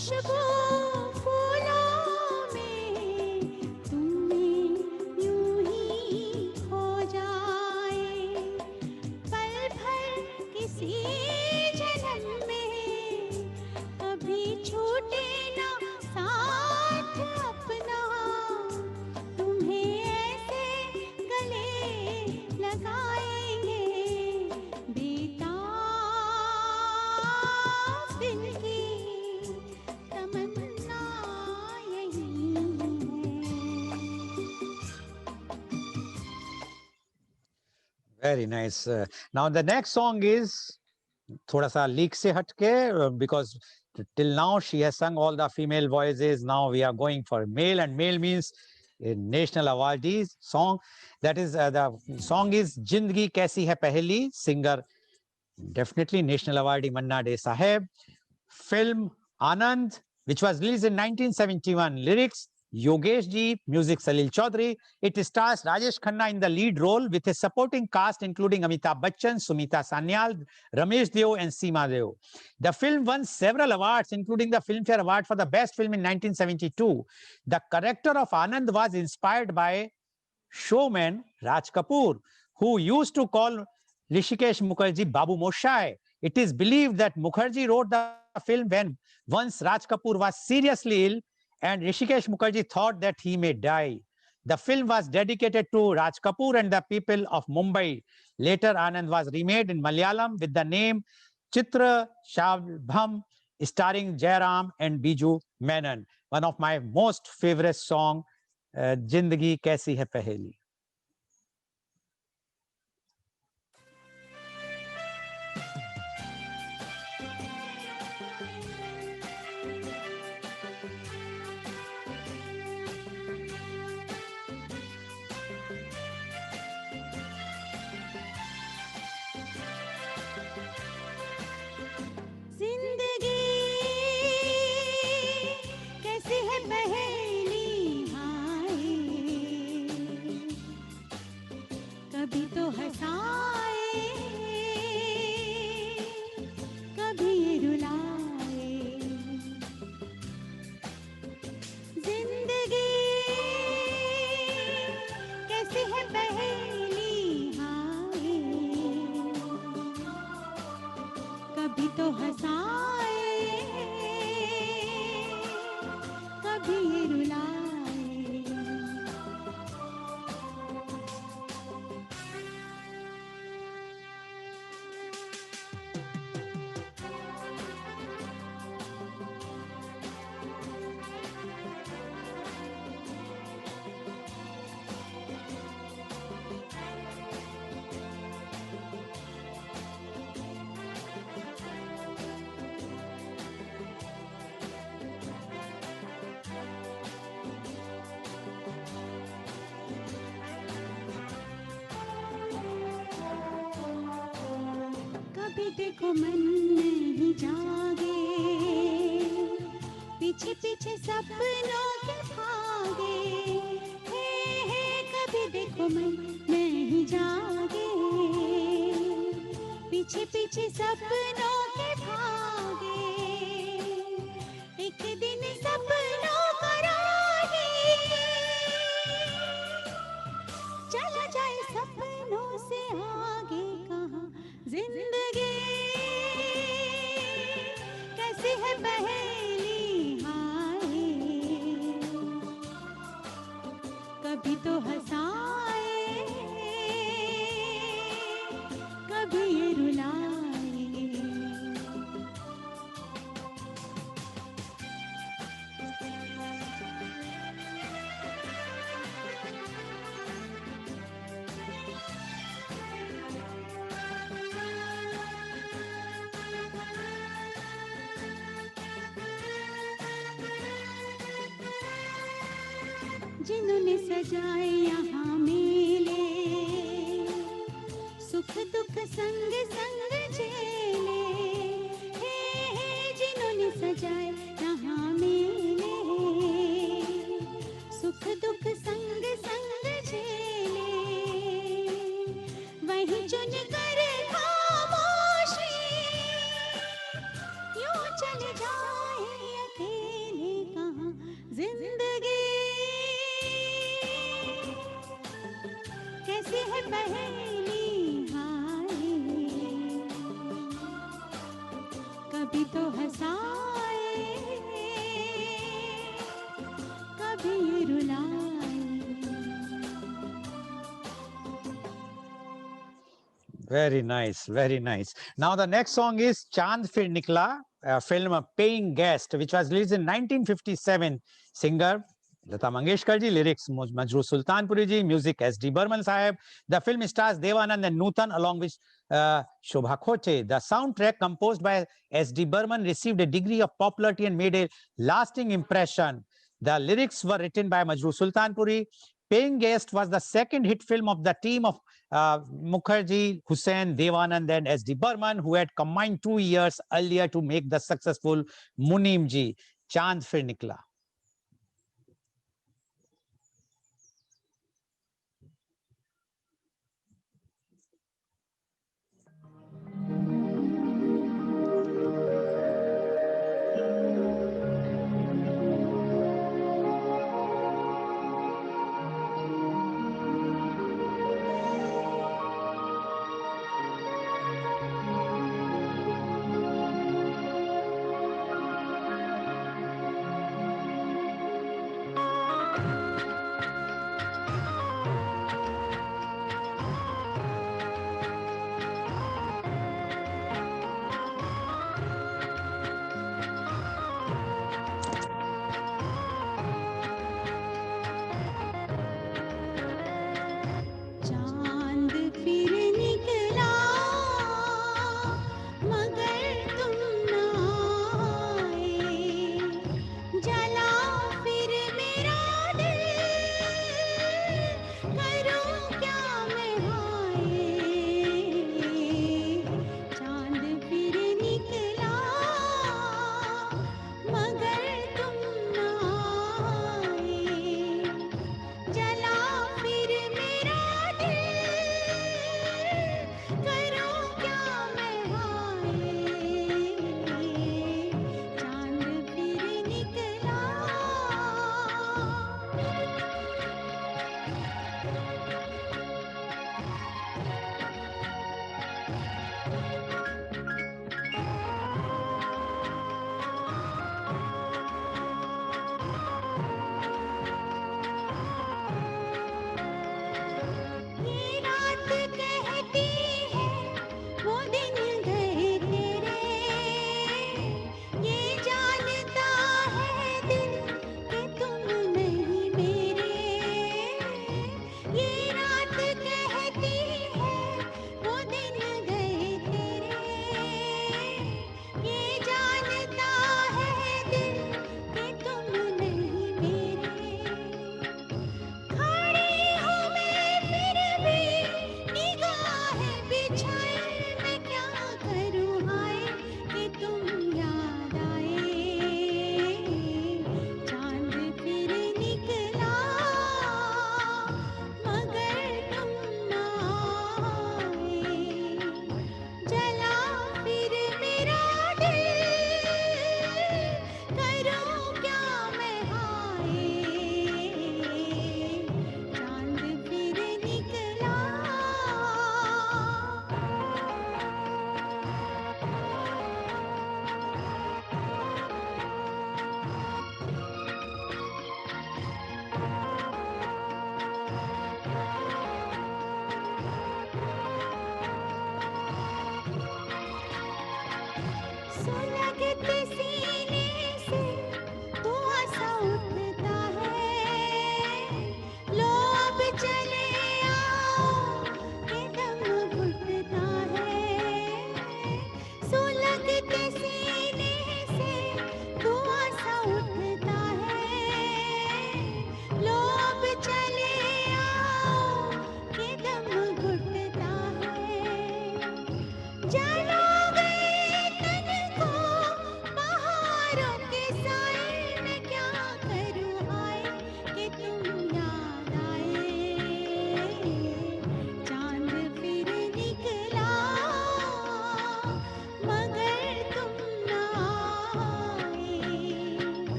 खुशबू फूलों में तुम यूं ही खो जाए, पल भर किसी जन्म में कभी छूटे ना साथ अपना, तुम्हें ऐसे गले लगाएंगे बेताब दिल की तमन्ना यही है। Very nice. Now the next song is थोड़ा सा लीक से हटके, because till now she has sung all the female voices. Now we are going for male, and male means a national awardees song. That is the song is Jindagi Kaisi Hai Pehli. Singer definitely national awardee Manna De Saheb. Film Anand, which was released in 1971. Lyrics Yogesh Ji, music Salil Chaudhary. It stars Rajesh Khanna in the lead role with a supporting cast including Amitabh Bachchan, Sumita Sanyal, Ramesh Deo, and Seema Deo. The film won several awards, including the Filmfare Award for the Best Film in 1972. The character of Anand was inspired by showman Raj Kapoor, who used to call Rishikesh Mukherjee Babu Moshai. It is believed that Mukherjee wrote the film when once Raj Kapoor was seriously ill and Rishikesh Mukherjee thought that he may die. The film was dedicated to Raj Kapoor and the people of Mumbai. Later, Anand was remade in Malayalam with the name Chitra Shabham, starring Jairam and Biju Menon. One of my most favorite songs, Jindagi Kaisi Hai Peheli. जिंदगी कैसी है पहेली हाय, कभी तो हंसाए कभी रुलाए। जिंदगी कैसी है पहेली हाय, कभी तो हंसाए कभी रुलाए। कभी देखो मन नहीं जागे, पीछे पीछे सपनों के भागे। हे कभी देखो मन नहीं जागे, पीछे पीछे सपनों के भागे। एक दिन सपनों का राही चला जाए सपनों से आगे कहाँ। जिंदगी कैसी है पहेली हाय, कभी तो हंसाए कभी ये रुलाए। जिन्होंने सजाए यहाँ मेले, सुख दुख संग संग झेले। हे जिन्होंने सजाए यहाँ मेले, सुख दुख संग संग झेले। वही चुन कर खामोशी यूं चले जाए अकेले। पहेली हाय, कभी तो हंसाए, कभी ये रुलाए। Very nice, very nice. Now the next song is Chand Fir Nikla, a film A Paying Guest, which was released in 1957. Singer Lata Mangeshkar ji, lyrics Majrooh Sultanpuri ji, music S.D. Burman Sahib. The film stars Devanand and Nutan along with Shobha Khote. The soundtrack composed by S.D. Burman received a degree of popularity and made a lasting impression. The lyrics were written by Majrooh Sultanpuri. Paying Guest was the second hit film of the team of Mukherjee, Hussain, Devanand, and S.D. Burman, who had combined 2 years earlier to make the successful Munim Ji, Chand Fir Nikla.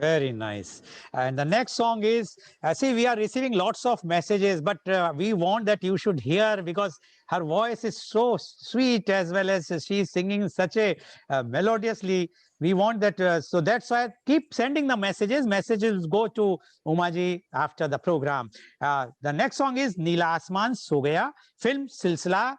Very nice. And the next song is, see, we are receiving lots of messages, but we want that you should hear, because her voice is so sweet, as well as she is singing such a melodiously. We want that, so that's why keep sending the messages. Messages go to Umaji after the program. The next song is Neela Asman So Gaya, film Silsila,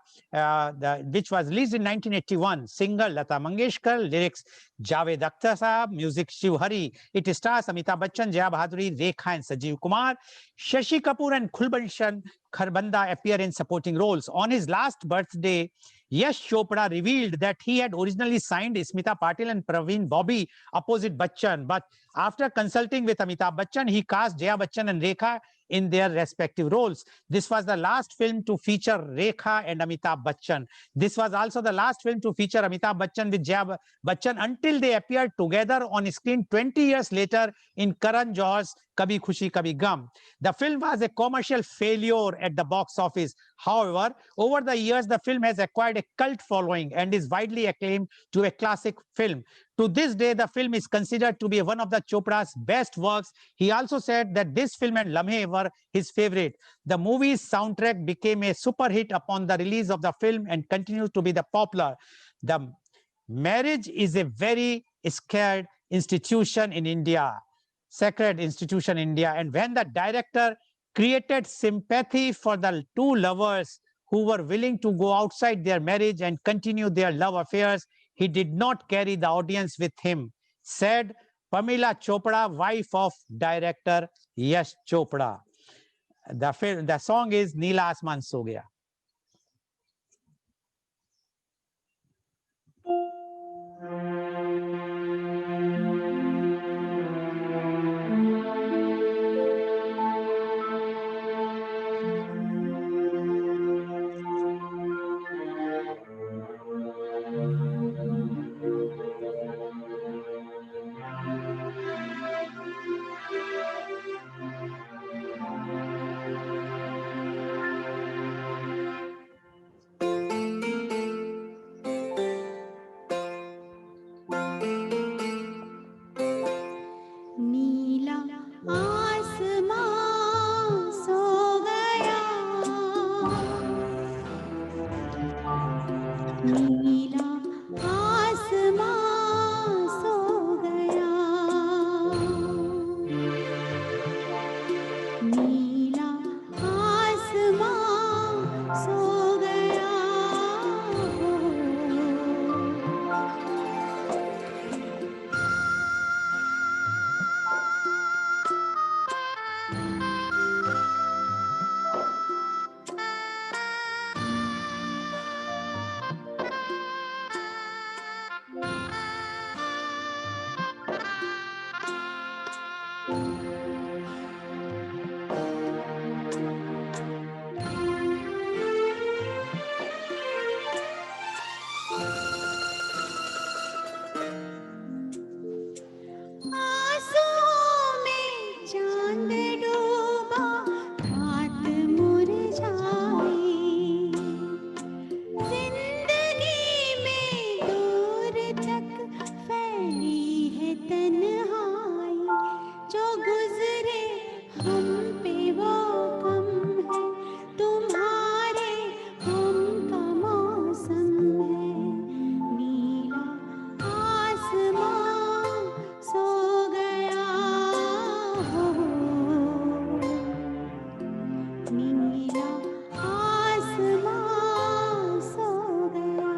which was released in 1981. Singer Lata Mangeshkar, lyrics Javed Akhtar Saab, music Shiv Hari. It stars Amitabh Bachchan, Jaya Bhaduri, Rekha and Sajeev Kumar. Shashi Kapoor and Kulbhanshan Kharbanda appear in supporting roles. On his last birthday, Yash Chopra revealed that he had originally signed Smita Patil and Praveen Bobby opposite Bachchan, but after consulting with Amitabh Bachchan, he cast Jaya Bachchan and Rekha in their respective roles. This was the last film to feature Rekha and Amitabh Bachchan. This was also the last film to feature Amitabh Bachchan with Jaya Bachchan until they appeared together on screen 20 years later in Karan Johar's Kabhi Khushi Kabhi Gum. The film was a commercial failure at the box office. However, over the years, the film has acquired a cult following and is widely acclaimed to a classic film. To this day, the film is considered to be one of the Chopra's best works. He also said that this film and Lamhe were his favorite. The movie's soundtrack became a super hit upon the release of the film and continues to be the popular. The marriage is a very scared institution in India, sacred institution in India. And when the director created sympathy for the two lovers who were willing to go outside their marriage and continue their love affairs, he did not carry the audience with him, said Pamela Chopra, wife of director Yash Chopra. The song is Neela Asman So Gaya. नीला आसमां सो गया, नीला आसमां सो गया, नीला आसमां सो गया हो। आंसुओं में चांद डूबा, रात मुरझाई, जिंदगी में दूर तक फैली है तन्हाई, जो गुजरे हम पे वो कम है, तुम्हारे हम का मौसम है। नीला आसमां सो गया हो, नीला आसमां सो गया।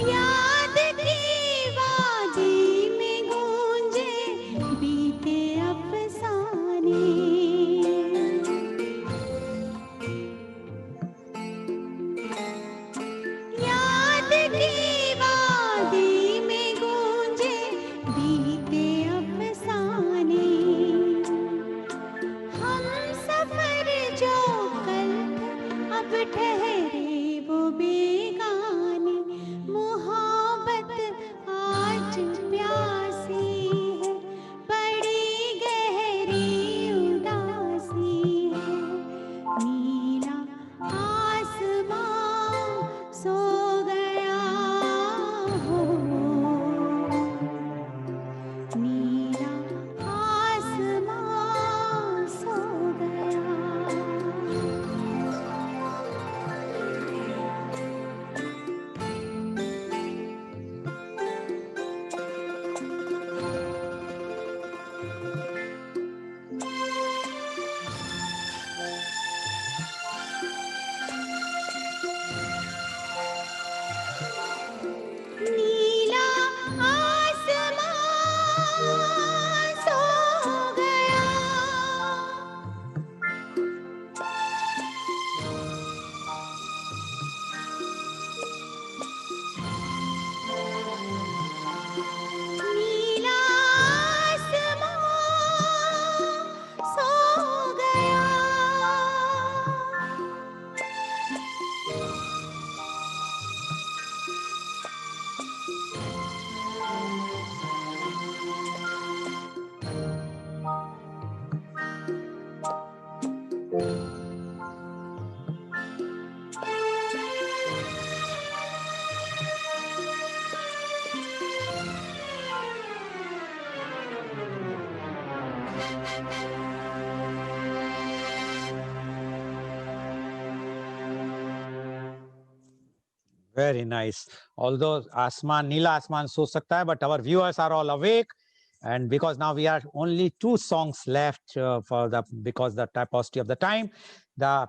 याद की वादी में गूंजे बीते अफसाने, याद नीला आसमान सो गया नीला आसमान सो गया Very nice. Although Asman, Neela Asman so sakta hai, but our viewers are all awake. And because now we are only 2 songs left because the paucity of the time. The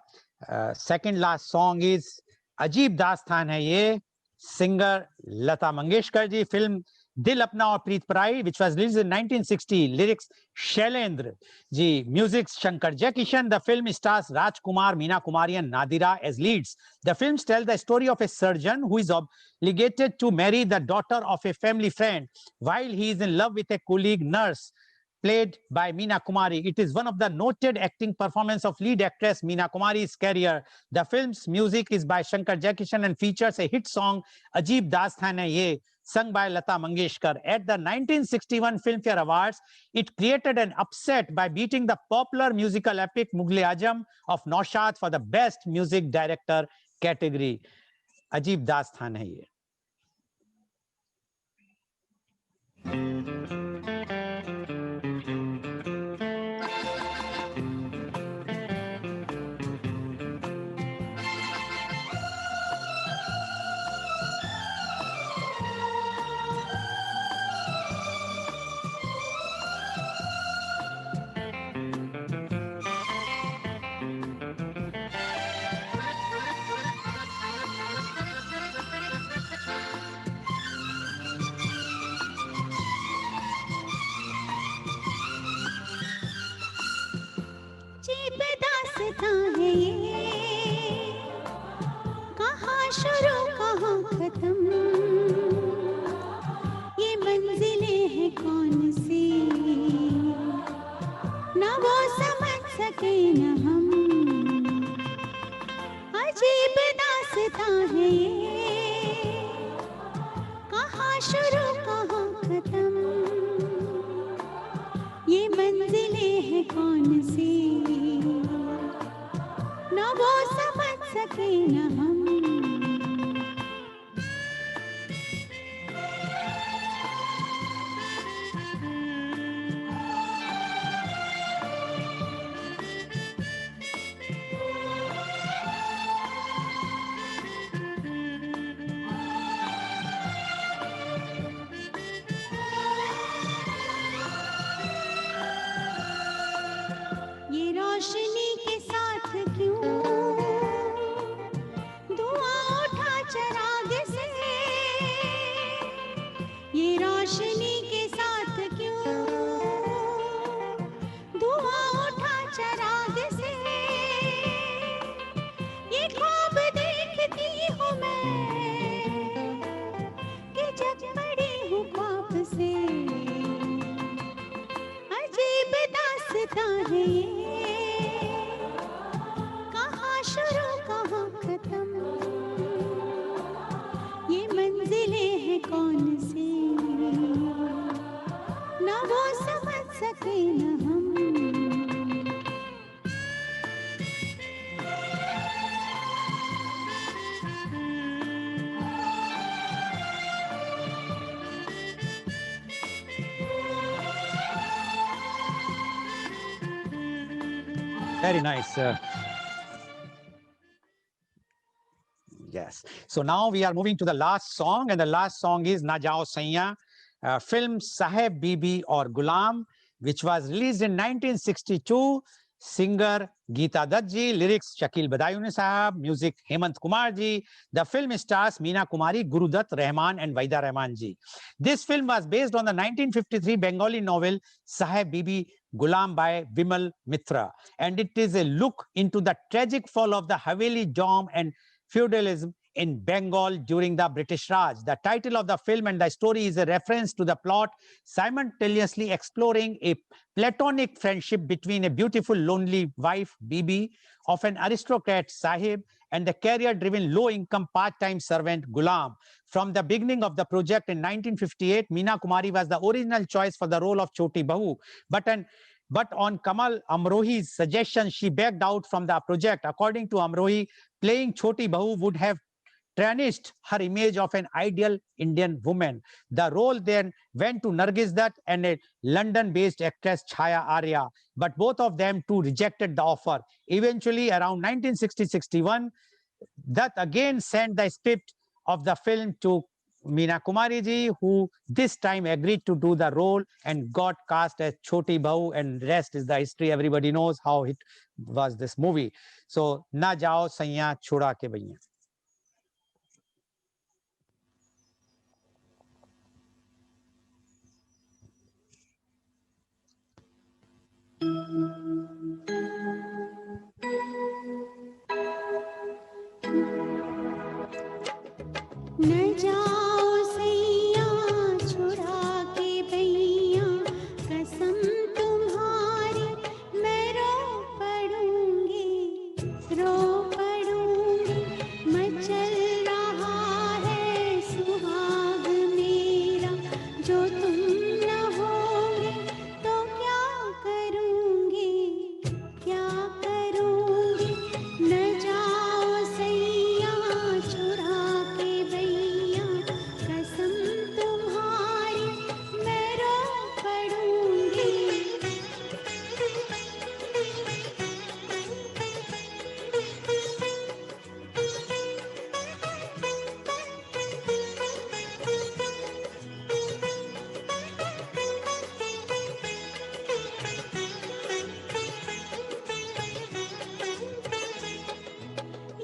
second last song is Ajeeb Dastan hai ye, singer Lata Mangeshkar ji, film Dil Apna aur Preet Parai, which was released in 1960, lyrics Shailendra ji, music Shankar Jaikishan. The film stars Rajkumar, Meena Kumari and Nadira as leads. The film tells the story of a surgeon who is obligated to marry the daughter of a family friend while he is in love with a colleague nurse, played by Meena Kumari. It is one of the noted acting performance of lead actress Meena Kumari's career. The film's music is by Shankar Jaikishan and features a hit song, Ajeeb Dastan Hai Ye, sung by Lata Mangeshkar. At the 1961 Filmfare Awards, it created an upset by beating the popular musical epic Mughal-e-Azam of Naushad for the Best Music Director category. Ajeeb Dastan Hai Ye. अजीब दास्तां है ये कहाँ शुरू कहाँ खत्म ये मंजिलें हैं कौन सी न वो समझ सके न हम अजीब दास्तां है ये कहाँ शुरू कहाँ खत्म ये मंजिलें हैं कौन सी न वो समझ सके न हम ये रोशनी के साथ क्यों धुआं उठा चिराग से ये रोशनी के साथ क्यों धुआं उठा चिराग से ये ख्वाब देखती हूँ मैं कि जग पड़ी हूँ ख्वाब से अजीब दास्तां है ये कहाँ शुरू कहाँ खत्म ये मंजिलें हैं कौन सी न वो समझ सके न हम Very nice. Yes. So now we are moving to the last song, and the last song is Na Jao Saiya, film Saheb Bibi aur Gulam, which was released in 1962. singer Geeta Dutt ji, lyrics Shakil Badayuni sahab, music Hemant Kumar ji. The film stars Meena Kumari, Guru Dutt, Rahman and Vaida Rahman ji. This film was based on the 1953 Bengali novel Saheb Bibi Gulam by Vimal Mitra, and it is a look into the tragic fall of the Haveli Dom and feudalism in Bengal during the British Raj. The title of the film and the story is a reference to the plot, simultaneously exploring a platonic friendship between a beautiful lonely wife, Bibi, of an aristocrat Sahib, and the career-driven low-income part-time servant Gulam. From the beginning of the project in 1958, Meena Kumari was the original choice for the role of Choti Bahu, but on Kamal Amrohi's suggestion, she backed out from the project. According to Amrohi, playing Choti Bahu would have tarnished her image of an ideal Indian woman. The role then went to Nargis Dutt and a London-based actress Chaya Arya, but both of them too rejected the offer. Eventually, around 1960-61, Dutt again sent the script of the film to Meena Kumari ji, who this time agreed to do the role and got cast as Choti Bahu, and rest is the history. Everybody knows how it was this movie. So, Na Jao Saiya Choda Ke Bhaiya. न जाओ सैया छुड़ा के भैया कसम तुम्हारी मैं रो पड़ूंगी मचल रहा है सुहाग मेरा जो तुम न होंगे तो क्या करूंगी न जाओ सैया छुड़ा के भैया कसम तुम्हारी मैं रो पड़ूंगी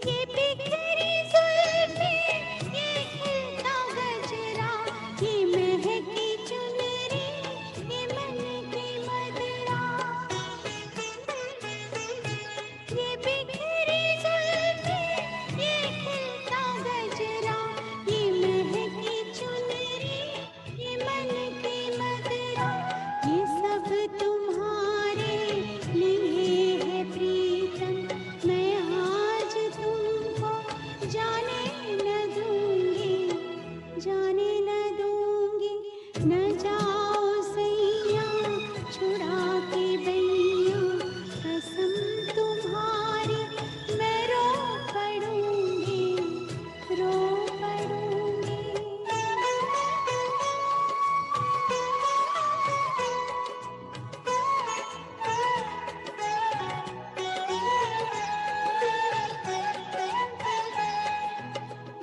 ये बिखरी जुल्फें, ये खिलता गजरा, ये महकी चुनरी, ये मन की मदरा। ये बिखरी जुल्फें, ये खिलता गजरा, ये महकी चुनरी, ये मन की मदरा। ये सब तुम्हारे लिए है प्रीतम, मैं आज तुमको जाने न दूंगी न जाओ सैया छुड़ा के भैया कसम तुम्हारी मैं रो पड़ूंगी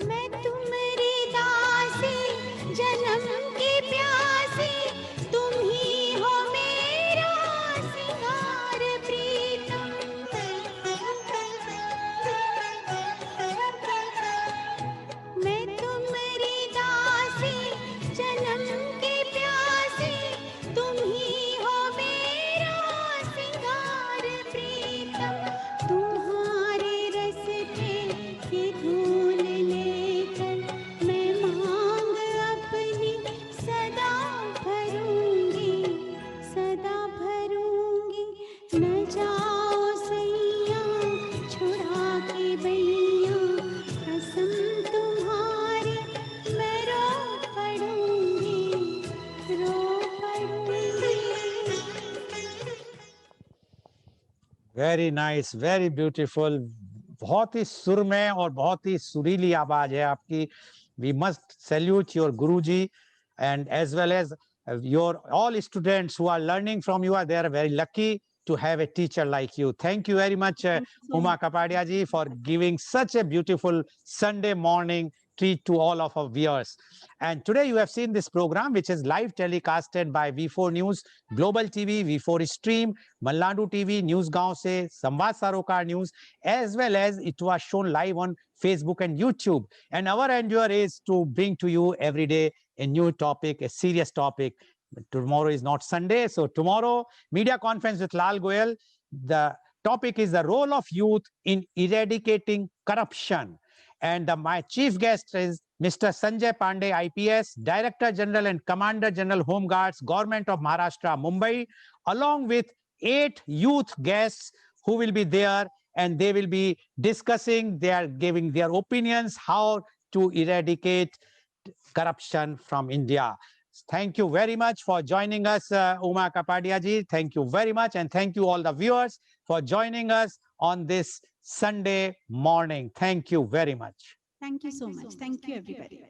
मैं तुम्हारी दासी जन्म की प्यासी तुम ही हो मेरा सिंगार प्रीतम मैं तुम्हारी दासी जन्म की प्यासी तुम ही हो मेरा सिंगार प्रीतम तुम्हारे रस्ते की धूल लेकर मैं मांग अपनी सदा भरूंगी न जाओ सैया छुड़ा के भैया कसम तुम्हारी मैं रो पड़ूंगी वेरी नाइस, वेरी ब्यूटीफुल। बहुत ही सुरमय और बहुत ही सुरीली आवाज है आपकी। We must salute your guruji and as well as your all students who are learning from you. They are very lucky to have a teacher like you. Thank you very much, Thank you so Uma much. Kapadia ji, for giving such a beautiful Sunday morning treat to all of our viewers. And today you have seen this program, which is live telecasted by V4 News, Global TV, V4 Stream, Malnadu TV, Newsgaon Se, Samvad Sarokar News, as well as it was shown live on Facebook and YouTube. And our endeavor is to bring to you every day a new topic, a serious topic. Tomorrow is not Sunday, so tomorrow, media conference with Lal Goyal. The topic is the role of youth in eradicating corruption. And my chief guest is Mr. Sanjay Pandey, IPS, Director General and Commander General Home Guards, Government of Maharashtra, Mumbai, along with 8 youth guests who will be there, and they will be discussing, they are giving their opinions, how to eradicate corruption from India. Thank you very much for joining us, Uma Kapadia ji. Thank you very much. And thank you all the viewers for joining us on this Sunday morning. Thank you very much. Thank you so much. Thank you, everybody.